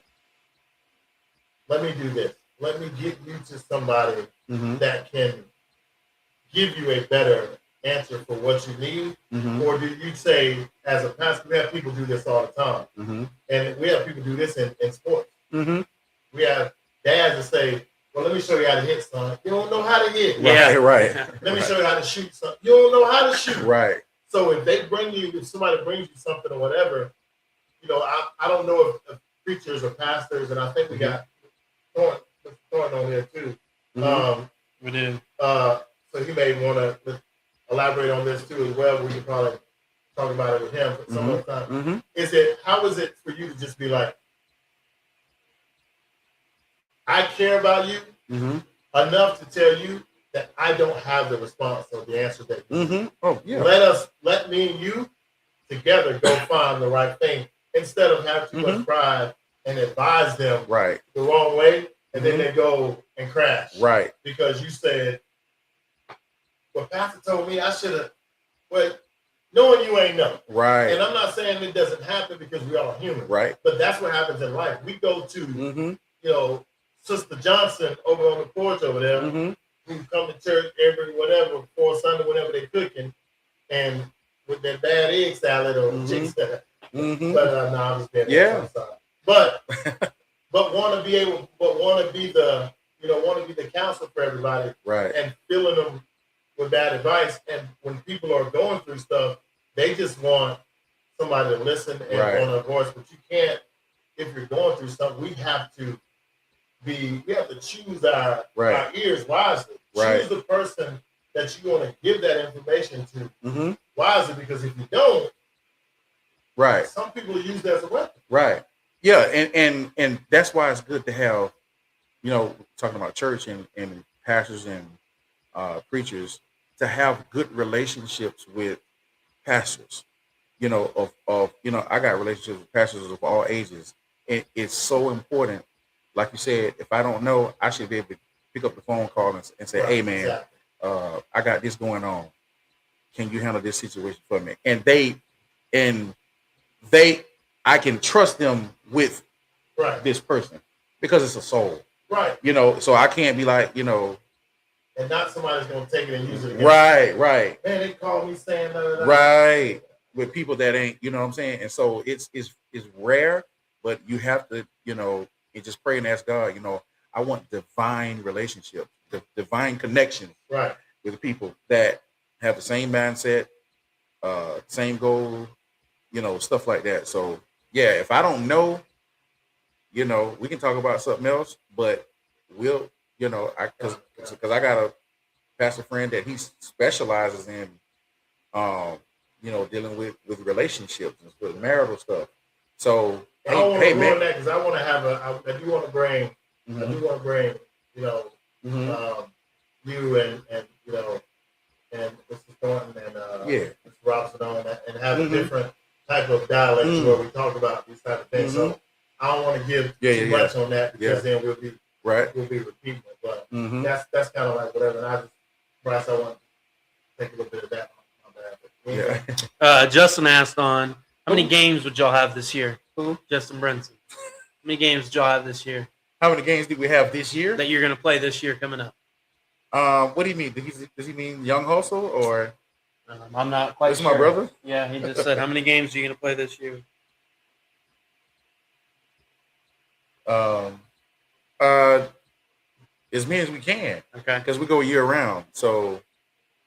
let me do this. Let me get you to somebody Mm-hmm. that can give you a better answer for what you need," Mm-hmm. or do you say, as a pastor, we have people do this all the time, Mm-hmm. and we have people do this in sports. Mm-hmm. We have dads that say, "Well, let me show you how to hit, son. You don't know how to hit. Yeah. Right. Let me show you how to shoot, son. You don't know how to shoot." Right. So if somebody brings you something or whatever, I don't know if preachers or pastors, and I think we got Thornton on here too. Mm-hmm. We do. So he may want to elaborate on this too as well. We could probably talk about it with him some other time. Mm-hmm. How is it for you to just be like, I care about you Mm-hmm. enough to tell you that I don't have the response or the answer that you need. Mm-hmm. Oh yeah. Let me and you together go find the right thing instead of having too much pride and advise them Right. the wrong way, and then they go and crash. Right. Because you said, "Well, Pastor told me I should have." Well, knowing you ain't know. Right. And I'm not saying it doesn't happen because we are human. Right. But that's what happens in life. We go to, Mm-hmm. Sister Johnson over on the porch over there, Mm-hmm. who come to church every before Sunday, whenever they're cooking, and with their bad egg salad or chicken salad. Mm-hmm. But no, I'm just being Yeah. But want to be the counselor for everybody, Right. and filling them with bad advice. And when people are going through stuff, they just want somebody to listen and want a voice. But you can't, if you're going through something, we have to choose our ears wisely. Right. Choose the person that you want to give that information to wisely, because if you don't, some people use that as a weapon. Right. Yeah, and that's why it's good to have, talking about church and pastors and preachers, to have good relationships with pastors. I got relationships with pastors of all ages. It's so important. Like you said, if I don't know, I should be able to pick up the phone call and say, "Hey, man, exactly. I got this going on. Can you handle this situation for me?" And I can trust them with this person because it's a soul. Right. So I can't be like, and not somebody's going to take it and use it again. Right. Man, they called me saying that. Right. With people that ain't, you know what I'm saying? And so it's rare, but you have to, and just pray and ask God, I want divine relationships, divine connection with people that have the same mindset, same goal, stuff like that. So yeah, if I don't know, we can talk about something else, but we'll, because I got a pastor friend that he specializes in, dealing with relationships and with marital stuff. So I don't want to go on that because I want to have I do want to bring, you and Mr. Thornton and Mr. Robinson on that, and have a different type of dialect where we talk about these type of things. So I don't want to give too much on that because then we'll be repeating it. But that's kind of like whatever. And I just, Bryce, I want to take a little bit of that. Justin asked on how many games would y'all have this year? Justin Brinson. How many games did y'all have this year? How many games did we have this year? That you're going to play this year coming up? What do you mean? Does he mean Young Hustle or I'm not quite this is sure. my brother? Yeah, he just said, how many games are you going to play this year? Um, uh, as many as we can Okay. because we go year round. So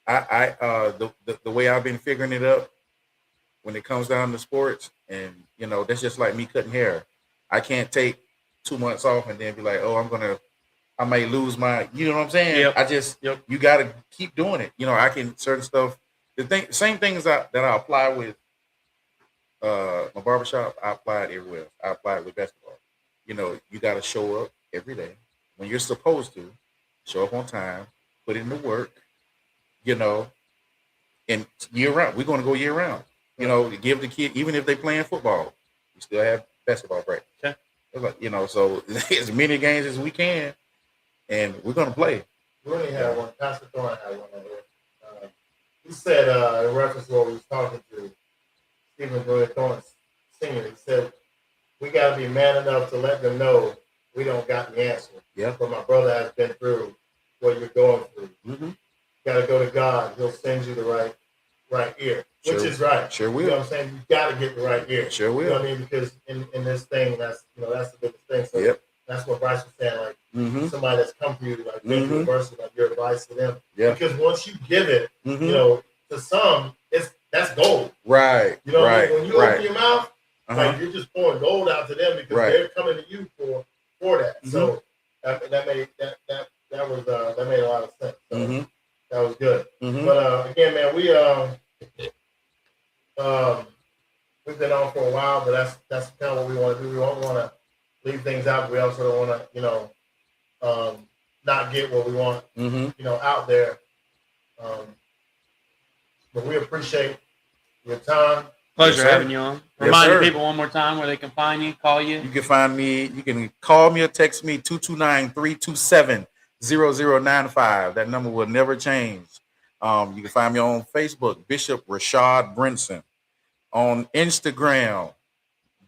the way I've been figuring it up when it comes down to sports, and that's just like me cutting hair. I can't take 2 months off and then be like, oh, I may lose my, you know what I'm saying? Yep. I just, Yep. you got to keep doing it. I can certain stuff. Same things that I apply with my barbershop, I apply it everywhere. I apply it with basketball. You got to show up every day when you're supposed to, show up on time, put in the work, you know, and year round. We're going to go year round. Give the kid, even if they playing football, we still have basketball practice. Okay. It's like, so as many games as we can, and we're going to play. We only had one. Pastor Thorne had one over there. He said, in reference to what we was talking to Stephen Thorne Sr., he said, we got to be man enough to let them know we don't got the answer. Yeah. But my brother has been through what you're going through. Mm-hmm. You got to go to God. He'll send you the right ear, which is right. Sure will. You know what I'm saying? You got to get the right ear. Sure will. You know what I mean? Because in this thing, that's the biggest thing. So yep. That's what Bryce was saying. Like mm-hmm. somebody that's come to you, like been through adversity, like your advice to them. Yeah. Because once you give it, mm-hmm. To some, that's gold. Right. You know, right. When you open your mouth, uh-huh. like you're just pouring gold out to them because they're coming to you for that. Mm-hmm. So that made a lot of sense. So mm-hmm. that was good. Mm-hmm. But again, man, we've been on for a while, but that's kind of what we want to do. We don't want to leave things out. We also don't want to, not get what we want, mm-hmm. Out there. But we appreciate your time. Pleasure having you on. Remind people one more time where they can find you, call you. You can find me. You can call me or text me 229-327-0095. That number will never change. You can find me on Facebook, Bishop Rashad Brinson. On Instagram,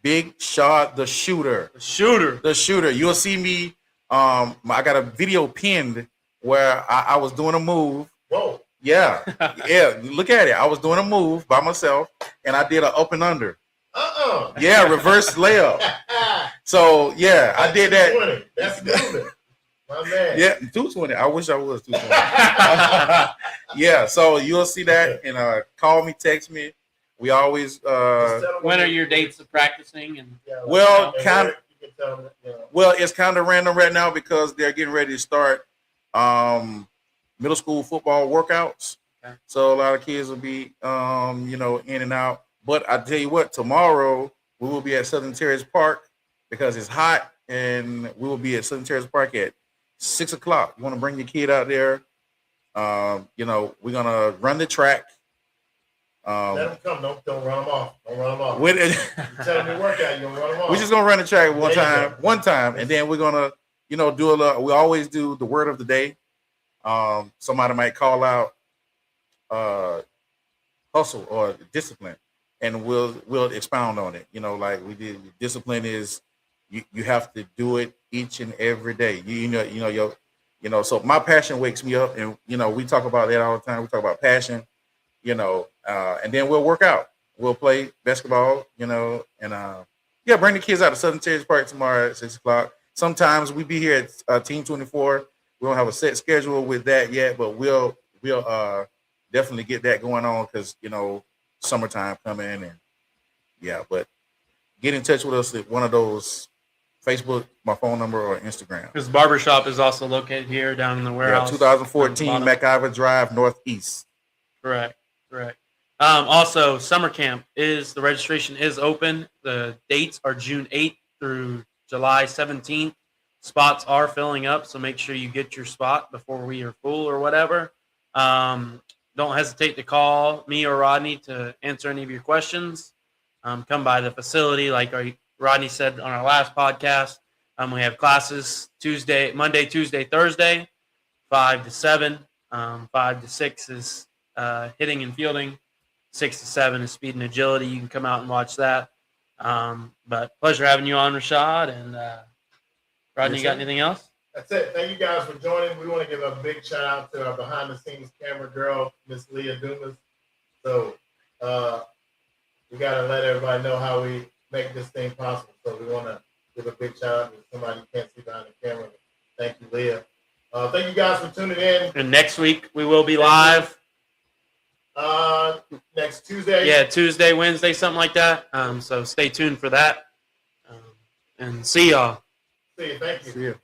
Big Shot the Shooter. The Shooter. You'll see me. I got a video pinned where I was doing a move. Whoa. Yeah. Yeah. Look at it. I was doing a move by myself and I did an up and under. Yeah, reverse layup. So yeah, I did that. 220. That's moving. My man. Yeah, 220. I wish I was 220. Yeah, so you'll see that and call me, text me. We always when are your dates of practicing and well it's kind of random right now because they're getting ready to start middle school football workouts. Okay. So a lot of kids will be in and out. But I tell you what, tomorrow we will be at Southern Terrace Park because it's hot, and we will be at Southern Terrace Park at 6:00. You want to bring your kid out there? We're gonna run the track. Let them come. Don't run them off. Don't run them off. You tell them to work out. You gonna run them off. We're just gonna run the track one time, and then we're gonna do a little. We always do the word of the day. Somebody might call out hustle or discipline. And we'll expound on it. Like we did. Discipline is you have to do it each and every day. So my passion wakes me up, and we talk about that all the time. We talk about passion, and then we'll work out. We'll play basketball, and bring the kids out to Southern Terrace Park tomorrow at 6:00. Sometimes we be here at Team 24. We don't have a set schedule with that yet, but we'll definitely get that going on because summertime coming in, and but get in touch with us at one of those Facebook, my phone number, or Instagram. His barbershop is also located here down in the warehouse. 2014 McIver Drive Northeast. Correct. Also, summer camp the registration is open. The dates are June 8th through July 17th. Spots are filling up, so make sure you get your spot before we are full or whatever. Don't hesitate to call me or Rodney to answer any of your questions. Come by the facility, like Rodney said on our last podcast. We have classes Monday, Tuesday, Thursday, 5 to 7. 5 to 6 is hitting and fielding. 6 to 7 is speed and agility. You can come out and watch that. But pleasure having you on, Rashad. And Rodney, you got anything else? That's it. Thank you guys for joining. We want to give a big shout out to our behind the scenes camera girl, Miss Leah Dumas. So we got to let everybody know how we make this thing possible. So we want to give a big shout out to somebody you can't see behind the camera. Thank you, Leah. Thank you guys for tuning in. And next week we will be live. Next Tuesday. Yeah, Tuesday, Wednesday, something like that. So stay tuned for that. And see y'all. See you. Thank you. See you.